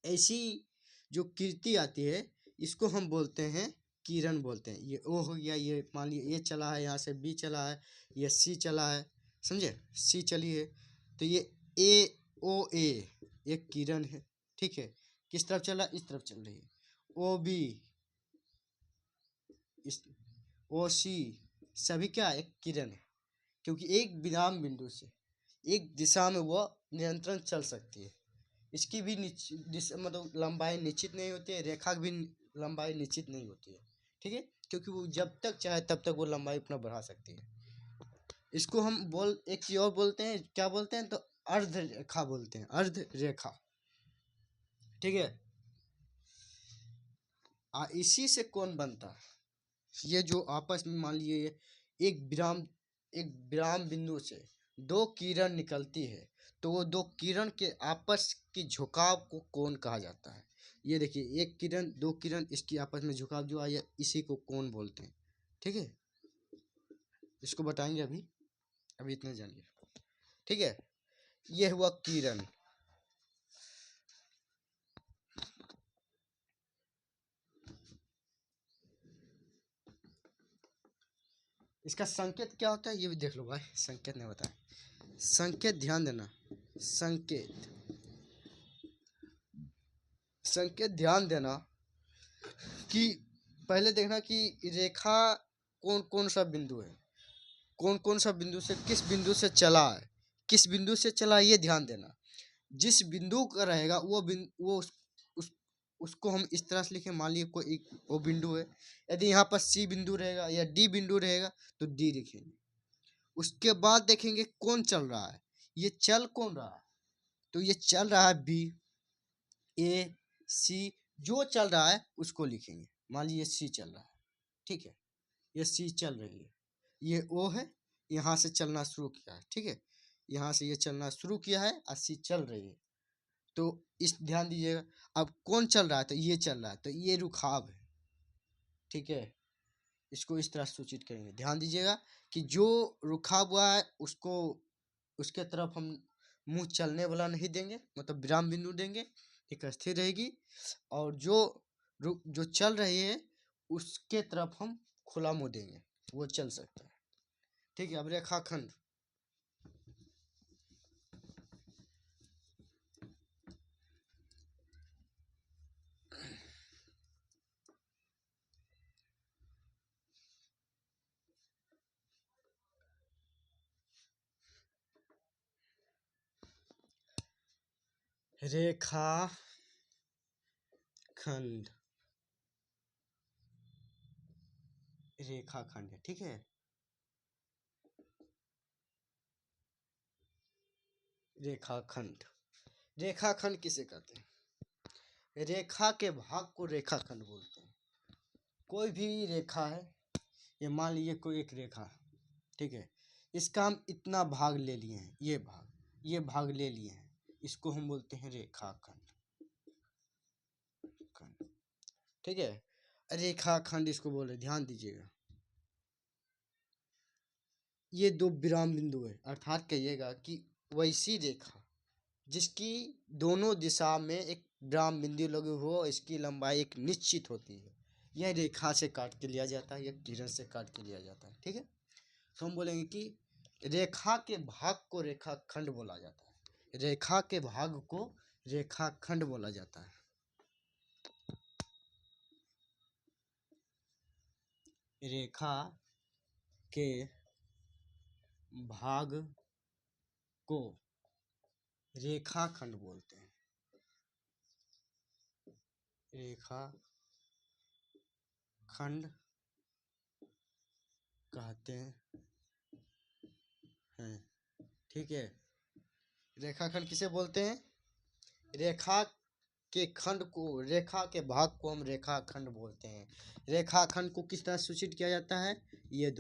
ऐसी जो कीर्ति आती है इसको हम बोलते हैं किरण बोलते हैं। ये ओ हो गया, ये मान लीजिए ये चला है, यहाँ से बी चला है, ये सी चला है, समझे, सी चली है, तो ये ए ओ ए एक किरण है, ठीक है, किस तरफ चला, इस तरफ चल रही है। ओ बी, इस, ओ सी, सभी क्या एक किरण है, क्योंकि एक विराम बिंदु से एक दिशा में वह निरंतर चल सकती है। इसकी भी मतलब लंबाई निश्चित नहीं होती है, रेखा की भी लंबाई निश्चित नहीं होती है, ठीक है, क्योंकि वो जब तक चाहे तब तक वो लंबाई अपना बढ़ा सकती है। इसको हम एक चीज और बोलते हैं, क्या बोलते हैं, तो अर्ध रेखा बोलते हैं, अर्ध रेखा, ठीक है। इसी से कौन बनता है, ये जो आपस में मान लीजिए एक विराम बिंदु से दो किरण निकलती है, तो वो दो किरण के आपस की झुकाव को कोण कहा जाता है। ये देखिए, एक किरण दो किरण, इसकी आपस में झुकाव जो आया, इसी को कोण बोलते हैं, ठीक है। इसको बताएंगे अभी, अभी इतना जानिए, ठीक है। ये हुआ किरण, इसका संकेत क्या होता है ये भी देख लो भाई, संकेत नहीं बताए, संकेत ध्यान देना, संकेत, संकेत ध्यान देना कि पहले देखना कि रेखा कौन कौन सा बिंदु है, कौन कौन सा बिंदु से किस बिंदु से चला है, किस बिंदु से चला ये ध्यान देना। जिस बिंदु का रहेगा वो उसको हम इस तरह से लिखें, मान लीजिए कोई एक वो बिंदु है, यदि यहाँ पर सी बिंदु रहेगा या डी बिंदु रहेगा तो डी लिखेंगे। उसके बाद देखेंगे कौन चल रहा है, ये चल कौन रहा है, तो ये चल रहा है बी, ए, सी, जो चल रहा है उसको लिखेंगे। मान लीजिए सी चल रहा है, ठीक है, ये सी चल रही है, ये ओ है, यहाँ से चलना शुरू किया है, ठीक है, यहाँ से ये चलना शुरू किया है और सी चल रही है, तो इस ध्यान दीजिएगा। अब कौन चल रहा है, तो ये चल रहा है, तो ये रुखाव है, ठीक है, इसको इस तरह सूचित करेंगे। ध्यान दीजिएगा कि जो रुखा हुआ है उसको, उसके तरफ हम मुंह चलने वाला नहीं देंगे, मतलब विराम बिंदु देंगे, एक स्थिर रहेगी, और जो चल रही है उसके तरफ हम खुला मुंह देंगे, वो चल सकता है, ठीक है। अब रेखाखंड, रेखाखंड, रेखाखंड है, ठीक है। रेखाखंड, रेखाखंड किसे कहते हैं, रेखा के भाग को रेखाखंड बोलते हैं। कोई भी रेखा है, ये मान लीजिए कोई एक रेखा है, ठीक है, इसका हम इतना भाग ले लिए हैं, ये भाग ले लिए हैं, इसको हम बोलते हैं रेखाखंड, ठीक है, रेखाखंड इसको बोले। ध्यान दीजिएगा, ये दो विराम बिंदु है, अर्थात कहिएगा कि वैसी रेखा जिसकी दोनों दिशा में एक ब्राह्म बिंदु लगी हो, इसकी लंबाई एक निश्चित होती है। यह रेखा से काट के लिया जाता है, यह किरण से काट के लिया जाता है। ठीक है, तो हम बोलेंगे कि रेखा के भाग को रेखाखंड बोला जाता है। रेखा के भाग को रेखाखंड बोला जाता है। रेखा के भाग को रेखाखंड बोलते हैं। रेखा खंड कहते हैं। ठीक है, रेखाखंड किसे बोलते हैं? रेखा के खंड को, रेखा के भाग को हम रेखाखंड बोलते हैं। रेखाखंड को किस तरह सूचित किया जाता है? ये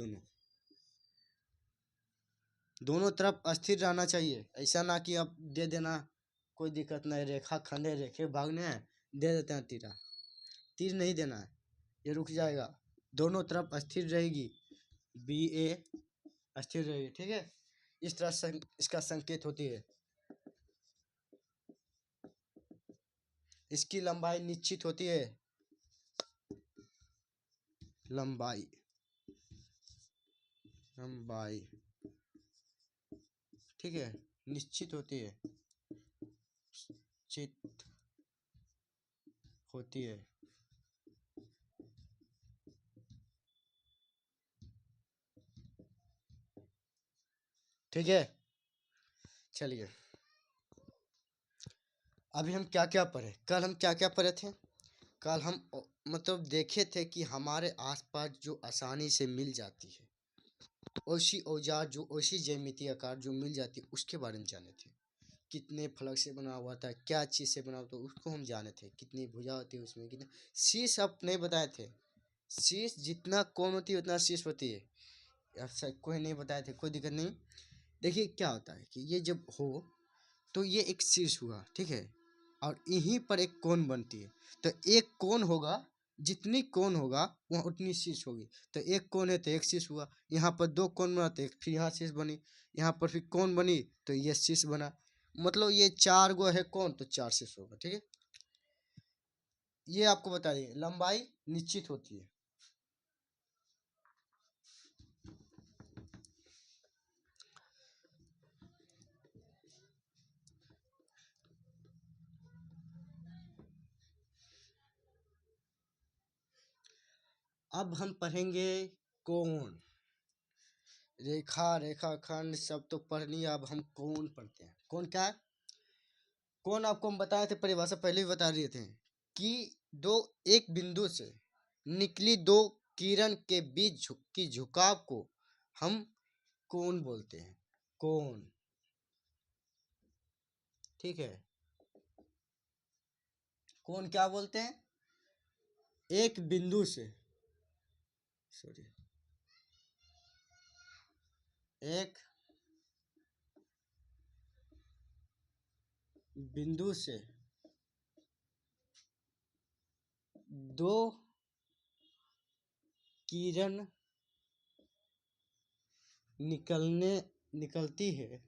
दोनों तरफ स्थिर रहना चाहिए। ऐसा ना कि अब दे देना, कोई दिक्कत नहीं, रेखाखंड है, रेखे भागने हैं, दे देते हैं तीर नहीं देना है, ये रुक जाएगा। दोनों तरफ स्थिर रहेगी, BA स्थिर रहेगी। ठीक है, इस तरह से इसका संकेत होती है। इसकी लंबाई निश्चित होती है, लंबाई ठीक है, निश्चित होती है, चित होती है। ठीक है, चलिए अभी हम क्या क्या पढ़े? कल हम क्या क्या पढ़े थे? कल हम मतलब देखे थे कि हमारे आसपास जो आसानी से मिल जाती है, ऐसी औजार जो ऐसी ज्यामितीय आकार जो मिल जाती है, उसके बारे में जाने थे। कितने फलक से बना हुआ था, क्या चीज़ से बना हुआ था, उसको हम जाने थे। कितनी भुजा होती है उसमें, कितना शीश आप नहीं बताए थे। शीश जितना कौन होती है उतना शीश होती है, अच्छा कोई नहीं बताए थे, कोई दिक्कत नहीं। देखिए क्या होता है कि ये जब हो तो ये एक शीर्ष हुआ, ठीक है, और यहीं पर एक कोण बनती है। तो एक कोण होगा, जितनी कोण होगा वहाँ उतनी शीर्ष होगी। तो एक कोण है तो एक शीर्ष हुआ, यहाँ पर दो कोण बना तो एक फिर यहाँ शीर्ष बनी, यहाँ पर फिर कोण बनी तो ये शीर्ष बना। मतलब ये 4 गो है कोण तो 4 शीर्ष होगा। ठीक है, ये आपको बता दिए, लंबाई निश्चित होती है। अब हम पढ़ेंगे कोण। रेखा रेखाखंड सब तो पढ़ लिया, अब हम कोण पढ़ते हैं। कोण क्या है? कोण आपको हम बताए थे, परिभाषा पहले भी बता दिए थे कि दो एक बिंदु से निकली दो किरण के बीच की झुकाव को हम कोण बोलते हैं। कोण, ठीक है, कोण क्या बोलते हैं? एक बिंदु से, सॉरी, एक बिंदु से दो किरण निकलती है,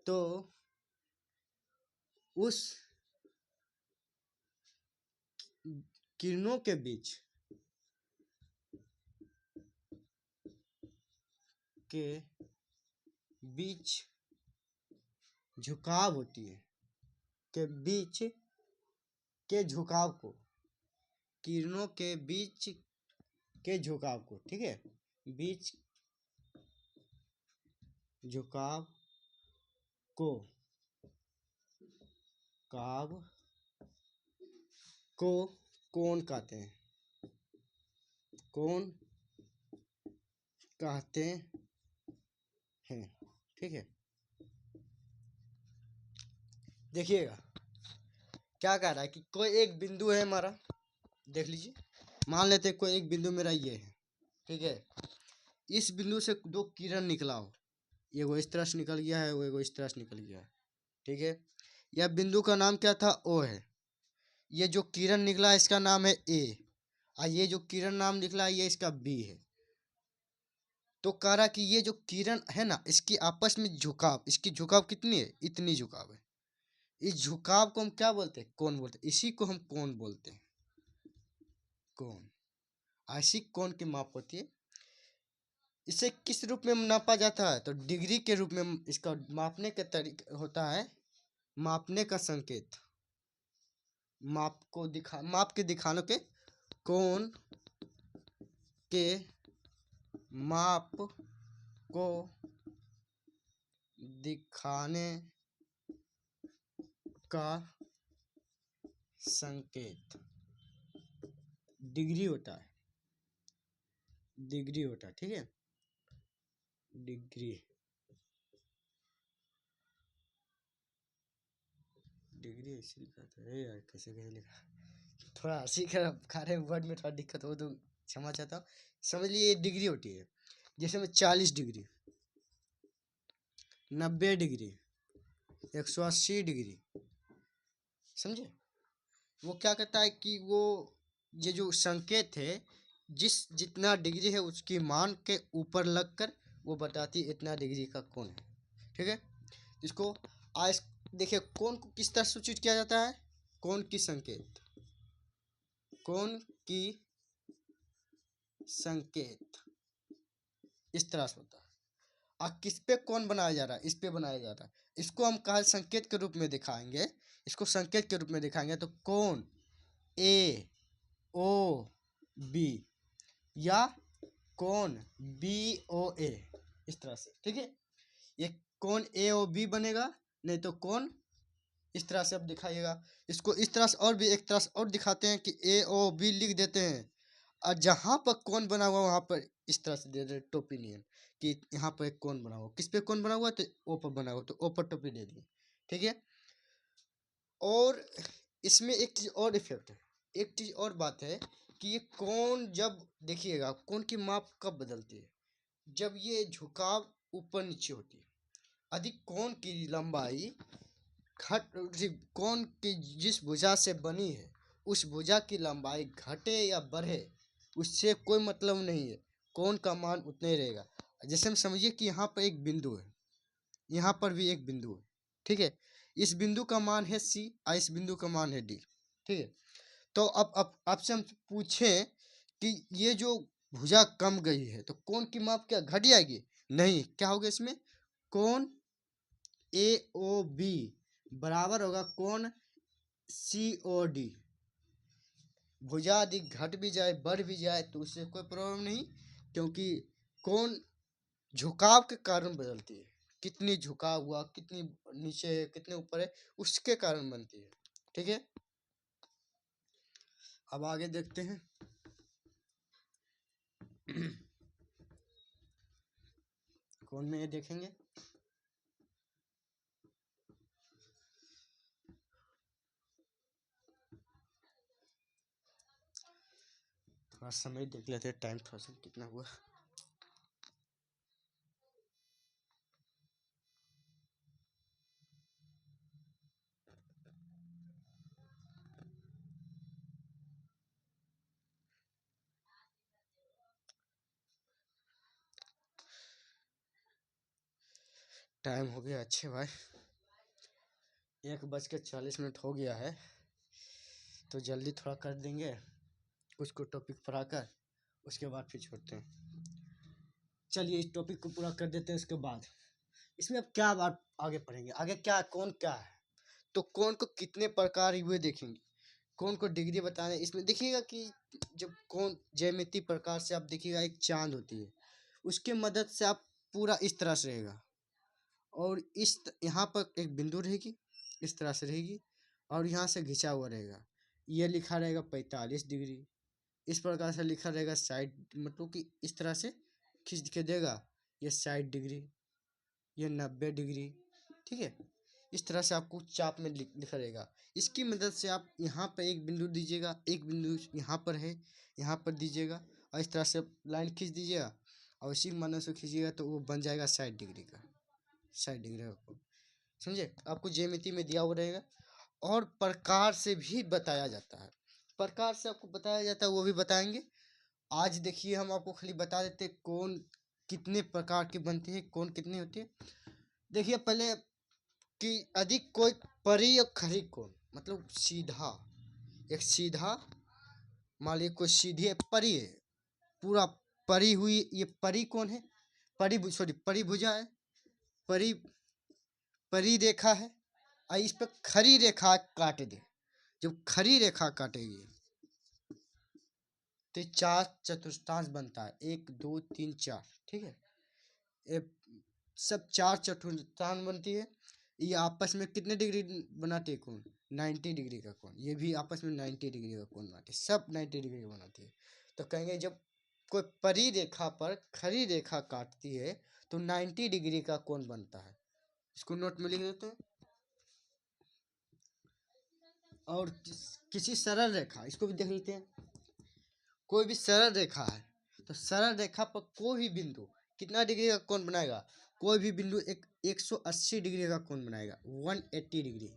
तो उस किरणों के बीच के बीच झुकाव होती है, के बीच के झुकाव को, किरणों के बीच के झुकाव को, ठीक है, बीच झुकाव को काव को कोण कहते हैं। कोण कहते हैं, ठीक है। देखिएगा क्या कह रहा है कि कोई एक बिंदु है हमारा, देख लीजिए, मान लेते कोई एक बिंदु मेरा ये है, ठीक है। इस बिंदु से दो किरण निकला हो, ये वो इस तरह से निकल गया है, वो इस तरह से निकल गया है, ठीक है। यह बिंदु का नाम क्या था? O है। ये जो किरण निकला इसका नाम है A, और ये जो किरण नाम निकला ये इसका B है। तो कह रहा कि ये जो किरण है ना, इसकी आपस में झुकाव, इसकी झुकाव कितनी है, इतनी झुकाव है। इस झुकाव को हम क्या बोलते हैं, कोण बोलते हैं। इसी को हम कोण बोलते हैं, कोण। ऐसी कोण की माप होती है। इसे किस रूप में नापा जाता है, तो डिग्री के रूप में इसका मापने का तरीका होता है, मापने का संकेत, माप के दिखाने के, कोण के माप को दिखाने का संकेत डिग्री होता है, डिग्री होता है, ठीक है, डिग्री, डिग्री ऐसे लिखा था यार, कैसे कैसे लिखा, थोड़ा हंसी खा रहे वर्ड में थोड़ा दिक्कत हो तो क्षमा चाहता हूँ। समझ लिए डिग्री होती है, जैसे में 40 डिग्री, 90 डिग्री, 180 डिग्री, समझे। वो क्या कहता है कि वो ये जो संकेत है, जितना डिग्री है उसकी मान के ऊपर लगकर वो बताती है इतना डिग्री का कोण है, ठीक है। इसको आज देखिए, कोण को किस तरह सूचित किया जाता है, कोण की संकेत, कोण की संकेत इस तरह से होता है। और किस पे कोण बनाया जा रहा है, इस पे बनाया जा रहा है, इसको हम कहा संकेत के रूप में दिखाएंगे, इसको संकेत के रूप में दिखाएंगे तो कोण ए ओ बी या कोण बी ओ ए, इस तरह से, ठीक है। ये कोण ए ओ बी बनेगा, नहीं तो कोण इस तरह से अब दिखाइएगा। इसको इस तरह से और भी एक तरह से और दिखाते हैं कि ए ओ बी लिख देते हैं, और जहाँ पर कोण बना हुआ वहाँ पर इस तरह से दे दे टोपी नियन, कि यहाँ पर एक कोण बना हुआ, किस पे कोण बना हुआ, तो ओ पर बना हुआ, तो ओ पर टोपी दे दिए, ठीक है। और इसमें एक चीज़ और इफेक्ट है, एक चीज़ और बात है कि ये कोण, जब देखिएगा कोण की माप कब बदलती है, जब ये झुकाव ऊपर नीचे होती है। अधिक कोण की लंबाई घट, कोण की जिस भुजा से बनी है उस भुजा की लंबाई घटे या बढ़े उससे कोई मतलब नहीं है, कोण का मान उतना ही रहेगा। जैसे हम समझिए कि यहाँ पर एक बिंदु है, यहाँ पर भी एक बिंदु है, ठीक है। इस बिंदु का मान है सी और इस बिंदु का मान है डी, ठीक है। तो अब आपसे हम पूछें कि ये जो भुजा कम गई है तो कोण की माप क्या घट जाएगी, नहीं, क्या होगा इसमें, कोण ए ओ बी बराबर होगा कोण सी ओ डी। भुजा यदि घट भी जाए बढ़ भी जाए तो उससे कोई प्रॉब्लम नहीं, क्योंकि कोण झुकाव के कारण बदलती है, कितनी झुकाव हुआ, कितनी नीचे है, कितने ऊपर है, उसके कारण बनती है, ठीक है। अब आगे देखते हैं। कोण में ये देखेंगे, थोड़ा समय देख लेते हैं, टाइम थोड़ा सा कितना हुआ। टाइम हो गया अच्छे भाई, 1:40 हो गया है, तो जल्दी थोड़ा कर देंगे कुछ को टॉपिक पढ़ाकर, उसके बाद फिर छोड़ते हैं। चलिए इस टॉपिक को पूरा कर देते हैं, उसके बाद इसमें अब क्या बात आगे पढ़ेंगे, आगे क्या कौन क्या है, तो कौन को कितने प्रकार हुए देखेंगे, कौन को डिग्री बताने। इसमें देखिएगा कि जब कौन ज्यामिति प्रकार से आप देखिएगा, एक चांद होती है, उसके मदद से आप पूरा इस तरह से रहेगा, और यहाँ पर एक बिंदु रहेगी, इस तरह से रहेगी, और यहाँ से घिंचा हुआ रहेगा, ये लिखा रहेगा 45 डिग्री, इस प्रकार से लिखा रहेगा 60, मतलब कि इस तरह से खींच के देगा, ये 60 डिग्री, ये 90 डिग्री, ठीक है। इस तरह से आपको चाप में लिखा रहेगा। इसकी मदद से आप यहाँ पर एक बिंदु दीजिएगा, एक बिंदु यहाँ पर है, यहाँ पर दीजिएगा, और इस तरह से लाइन खींच दीजिएगा, और इसी मदद से खींचिएगा तो वो बन जाएगा 60 डिग्री का, 60 डिग्री आपको, समझे। आपको ज्यामिति में दिया हुआ रहेगा। और प्रकार से भी बताया जाता है, प्रकार से आपको बताया जाता है, वो भी बताएंगे। आज देखिए हम आपको खाली बता देते कौन कितने प्रकार की बनती है, कोण कितनी होती है। देखिए पहले कि अधिक कोई परी और खरी कोण, मतलब सीधा, एक सीधा, मान लीजिए कोई सीधी है, परी है, पूरा परी हुई, ये परी कोण है, परिभुजा है, परी परी रेखा है, और इस पर खरी रेखा काट दे। जब खरी रेखा काटेगी तो चार चतुर्थांश बनता है, 1 2 3 4, ठीक है। ये सब चार चतुर्थांश बनती है। ये आपस में कितने डिग्री बनाते हैं कोण, 90 डिग्री का कोण। ये भी आपस में 90 डिग्री का कोण बनाते हैं, सब 90 डिग्री का बनाती है। तो कहेंगे जब कोई परी रेखा पर खरी रेखा काटती है तो 90 डिग्री का कोण बनता है। इसको नोट में लिख देते हैं। और किसी सरल रेखा, इसको भी देख लेते हैं। कोई भी सरल रेखा है तो सरल रेखा पर कोई भी बिंदु कितना डिग्री का कोण बनाएगा, कोई भी बिंदु 180 डिग्री का कोण बनाएगा, 180 डिग्री,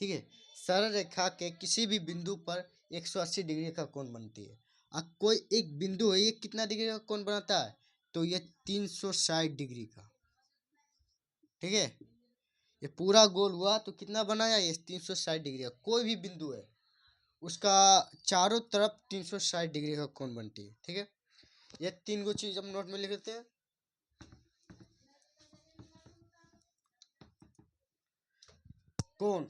ठीक है। सरल रेखा के किसी भी बिंदु पर 180 डिग्री का कोण बनती है। अब कोई एक बिंदु है, ये कितना डिग्री का कोण बनाता है, तो ये 360 डिग्री का, ठीक है। ये पूरा गोल हुआ तो कितना बनाया, ये 360 डिग्री का। कोई भी बिंदु है उसका चारों तरफ 360 डिग्री का कोण बनती है, ठीक है। ये तीन गो चीज हम नोट में लिख लेते हैं। कोण,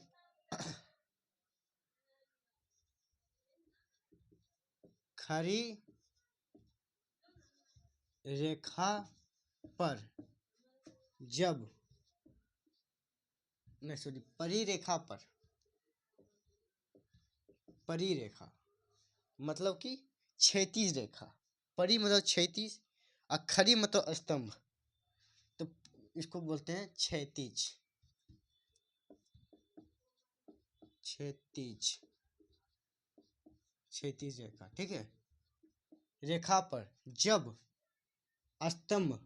खरी रेखा पर जब, नहीं सॉरी, परिरेखा पर, परिरेखा मतलब कि क्षैतिज रेखा, परी मतलब क्षैतिज, और खरी मतलब स्तंभ, तो इसको बोलते हैं क्षैतिज, क्षैतिज, क्षैतिज रेखा, ठीक है। रेखा पर जब स्तंभ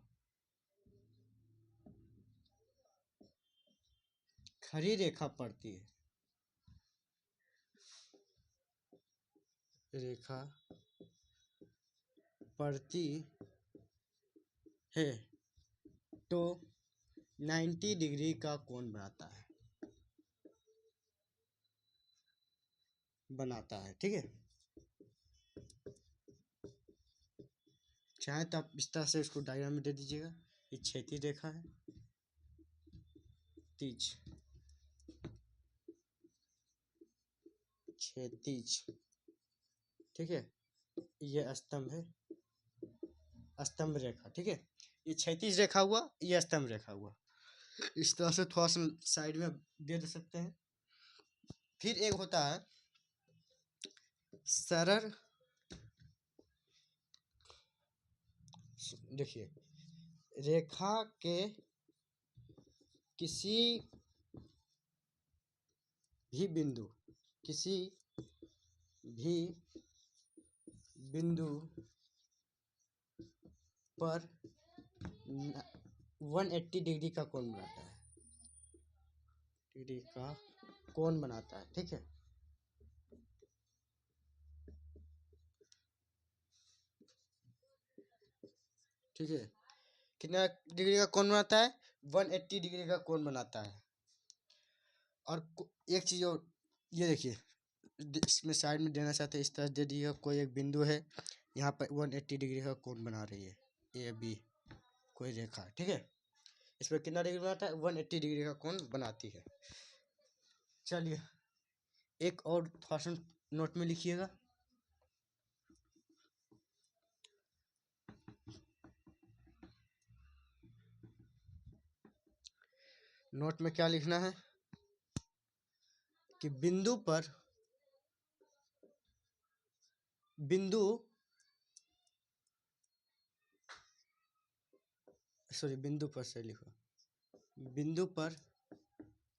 खरी रेखा पड़ती है, रेखा पड़ती है तो 90 डिग्री का कोण बनाता है, ठीक है। चाहे तो आप इस तरह से इसको डायग्राम में दे दीजिएगा। ये क्षैतिज रेखा है, तीज, क्षैतिज, ठीक है। ये स्तंभ है, स्तंभ रेखा, ठीक है। ये क्षैतिज रेखा हुआ, ये स्तंभ रेखा हुआ। इस तरह से थोड़ा सा साइड में दे सकते हैं। फिर एक होता है सरल, देखिए रेखा के किसी भी बिंदु, किसी भी बिंदु पर 180 डिग्री का कोण बनाता है, डिग्री का कोण बनाता है, ठीक है। ठीक है, कितना डिग्री का कोण बनाता है, 180 डिग्री का कोण बनाता है। और एक चीज और, ये देखिए इसमें साइड में देना चाहते हैं, इस तरह दे दिएगा। कोई एक बिंदु है यहाँ पर 180 डिग्री का कोण बना रही है, ए बी कोई रेखा, ठीक है। इस पर कितना डिग्री बनाता है, 180 डिग्री का कोण बनाती है। चलिए एक और थोड़ा सा नोट में लिखिएगा। नोट में क्या लिखना है कि बिंदु पर, बिंदु सॉरी बिंदु पर से लिखो, बिंदु पर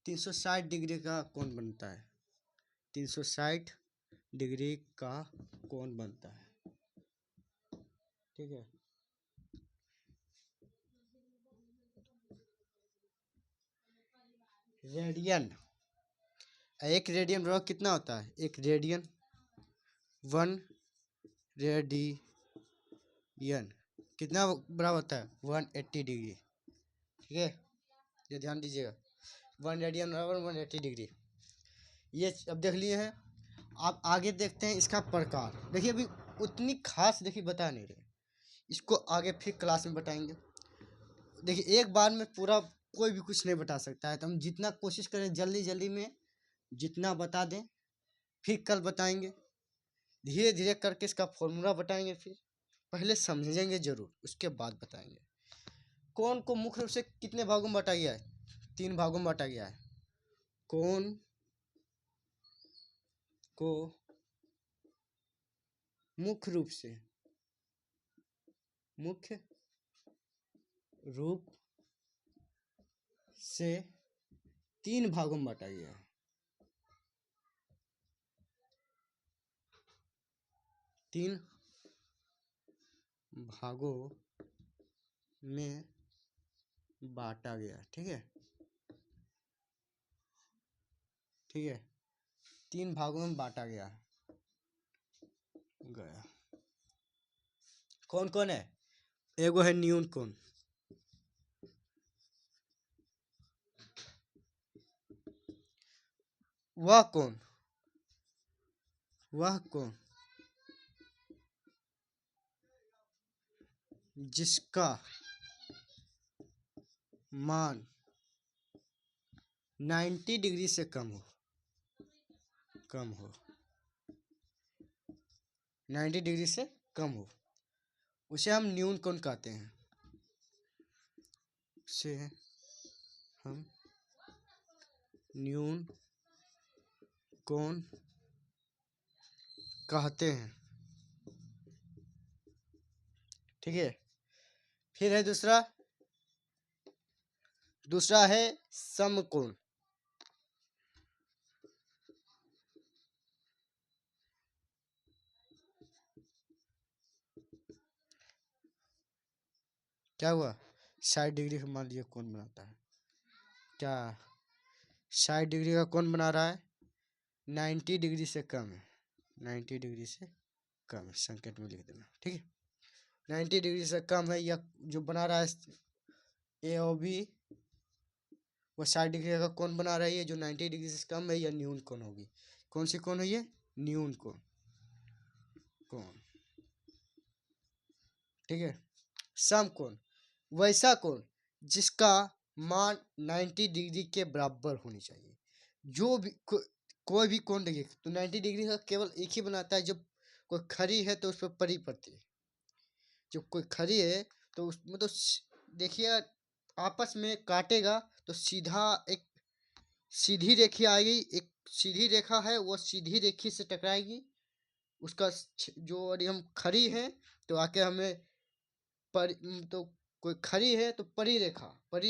360 डिग्री का कोण बनता है, 360 डिग्री का कोण बनता है, ठीक है। रेडियन, एक रेडियन बराबर कितना होता है, एक रेडियन, 1 रेडियन कितना बराबर होता है 180 डिग्री। ठीक है, ये ध्यान दीजिएगा, 1 रेडियन बराबर 180 डिग्री। ये अब देख लिए हैं। आप आगे देखते हैं इसका प्रकार। देखिए अभी उतनी खास देखिए बता नहीं रहे, इसको आगे फिर क्लास में बताएंगे। देखिए एक बार में पूरा कोई भी कुछ नहीं बता सकता है, तो हम जितना कोशिश करें जल्दी जल्दी में जितना बता दें, फिर कल बताएंगे। धीरे धीरे करके इसका फॉर्मूला बताएंगे, फिर पहले समझेंगे जरूर, उसके बाद बताएंगे। कौन को मुख्य रूप से कितने भागों में बांटा गया है? 3 भागों में बांटा गया है। कौन को मुख्य रूप से से 3 भागों में बांटा गया है। 3 भागों में बांटा गया। ठीक है, ठीक है, 3 भागों में बांटा गया। कौन कौन है? एगो है न्यून कौन, वह कौन जिसका मान 90 डिग्री से कम हो 90 डिग्री से कम हो, उसे हम न्यून कोण कहते हैं। उसे हम न्यून कोण कहते हैं। ठीक है, फिर है दूसरा है समकोण। क्या हुआ? 60 डिग्री का मान लीजिए कोण बनाता है, क्या 60 डिग्री का कोण बना रहा है, 90 डिग्री से कम है, 90 डिग्री से कम है, संकेत में लिख देना। ठीक है, 90 डिग्री से कम है, या जो बना रहा है ए और बी, वो 60 डिग्री का कोण बना रही है, जो 90 डिग्री से कम है, या न्यून कोण होगी। कौन सी कोण है ये? न्यून कोण। ठीक है, समकोण वैसा कोण जिसका मान 90 डिग्री के बराबर होनी चाहिए। जो भी कोई भी कोण देखिए तो 90 डिग्री का केवल एक ही बनाता है, जब कोई खड़ी है तो उस पर परी पड़ती है। जब कोई खड़ी है तो उस मतलब देखिए आपस में काटेगा तो सीधा एक सीधी रेखा आएगी, एक सीधी रेखा है वो सीधी रेखी से टकराएगी, उसका जो यदि हम खड़ी है तो आके हमें पर तो कोई खड़ी है तो परी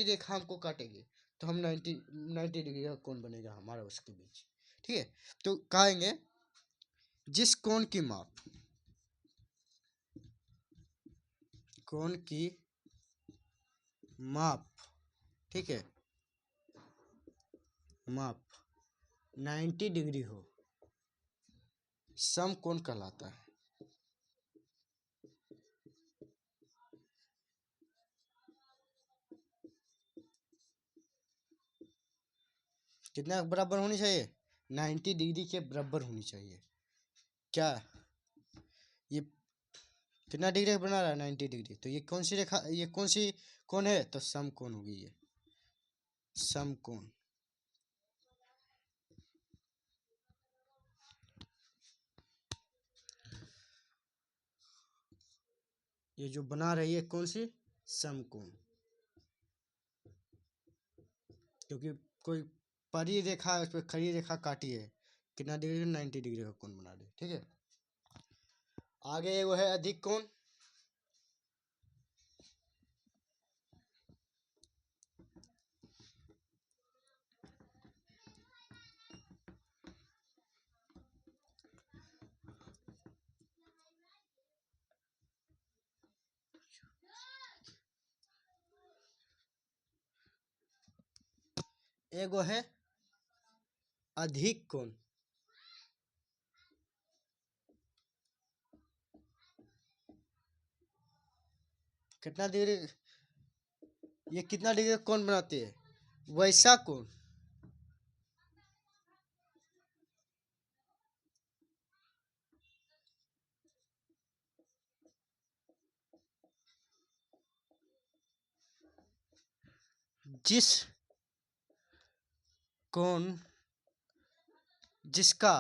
रेखा हमको काटेगी, तो हम 90 डिग्री का कोण बनेगा हमारा उसके बीच। ठीक है, तो कहेंगे जिस कोण की माप, ठीक है, माप 90 डिग्री हो, समकोण कहलाता है। कितना बराबर होनी चाहिए? 90 डिग्री के बराबर होनी चाहिए। क्या ये कितना डिग्री बना रहा है? 90 डिग्री। तो ये कौन सी रेखा, ये कौन सी कोण है? तो समकोण होगी, ये समकोण। ये जो बना रही है कौन सी? समकोण। क्योंकि कोई परी रेखा है उस पर खड़ी रेखा काटी है, कितना डिग्री? 90 डिग्री का कोण बना रही है। ठीक है, आगे वो है अधिक कोण। एगो है अधिक कोण। कितना डिग्री, ये कितना डिग्री का कोण बनाते हैं? वैसा कोण जिस कोण जिसका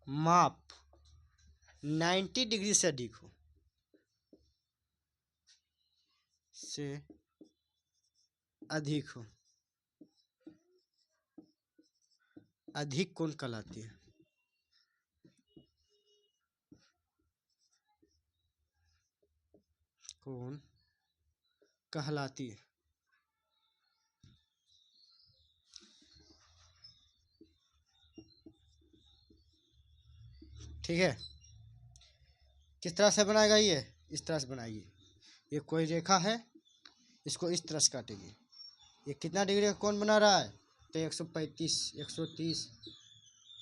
माप 90 डिग्री से अधिक हो, से अधिक हो, अधिक कोण कहलाती है। कोण कहलाती है। ठीक है, किस तरह से बनाएगा ये? इस तरह से बनाइए। ये कोई रेखा है, इसको इस तरह से काटेगी। ये कितना डिग्री का कोण बना रहा है? तो 135, 130,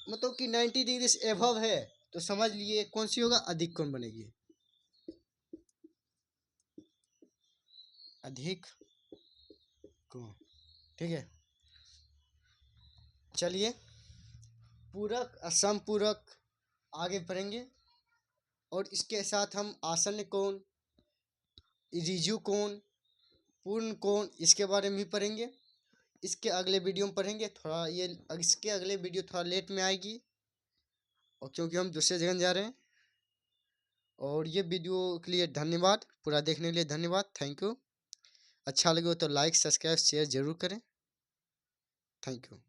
मतलब कि 90 डिग्री से एबव है, तो समझ लिए कौन सी होगा? अधिक कोण बनेगी, अधिक कोण। ठीक है, चलिए पूरक असमपूरक आगे बढ़ेंगे, और इसके साथ हम आसन्न कोण, ऋजु कोण, पूर्ण कोण, इसके बारे में भी पढ़ेंगे। इसके अगले वीडियो में पढ़ेंगे। थोड़ा ये इसके अगले वीडियो थोड़ा लेट में आएगी, और क्योंकि हम दूसरे जगह जा रहे हैं। और ये वीडियो के लिए धन्यवाद, पूरा देखने के लिए धन्यवाद, थैंक यू। अच्छा लगे तो लाइक, सब्सक्राइब, शेयर जरूर करें। Thank you.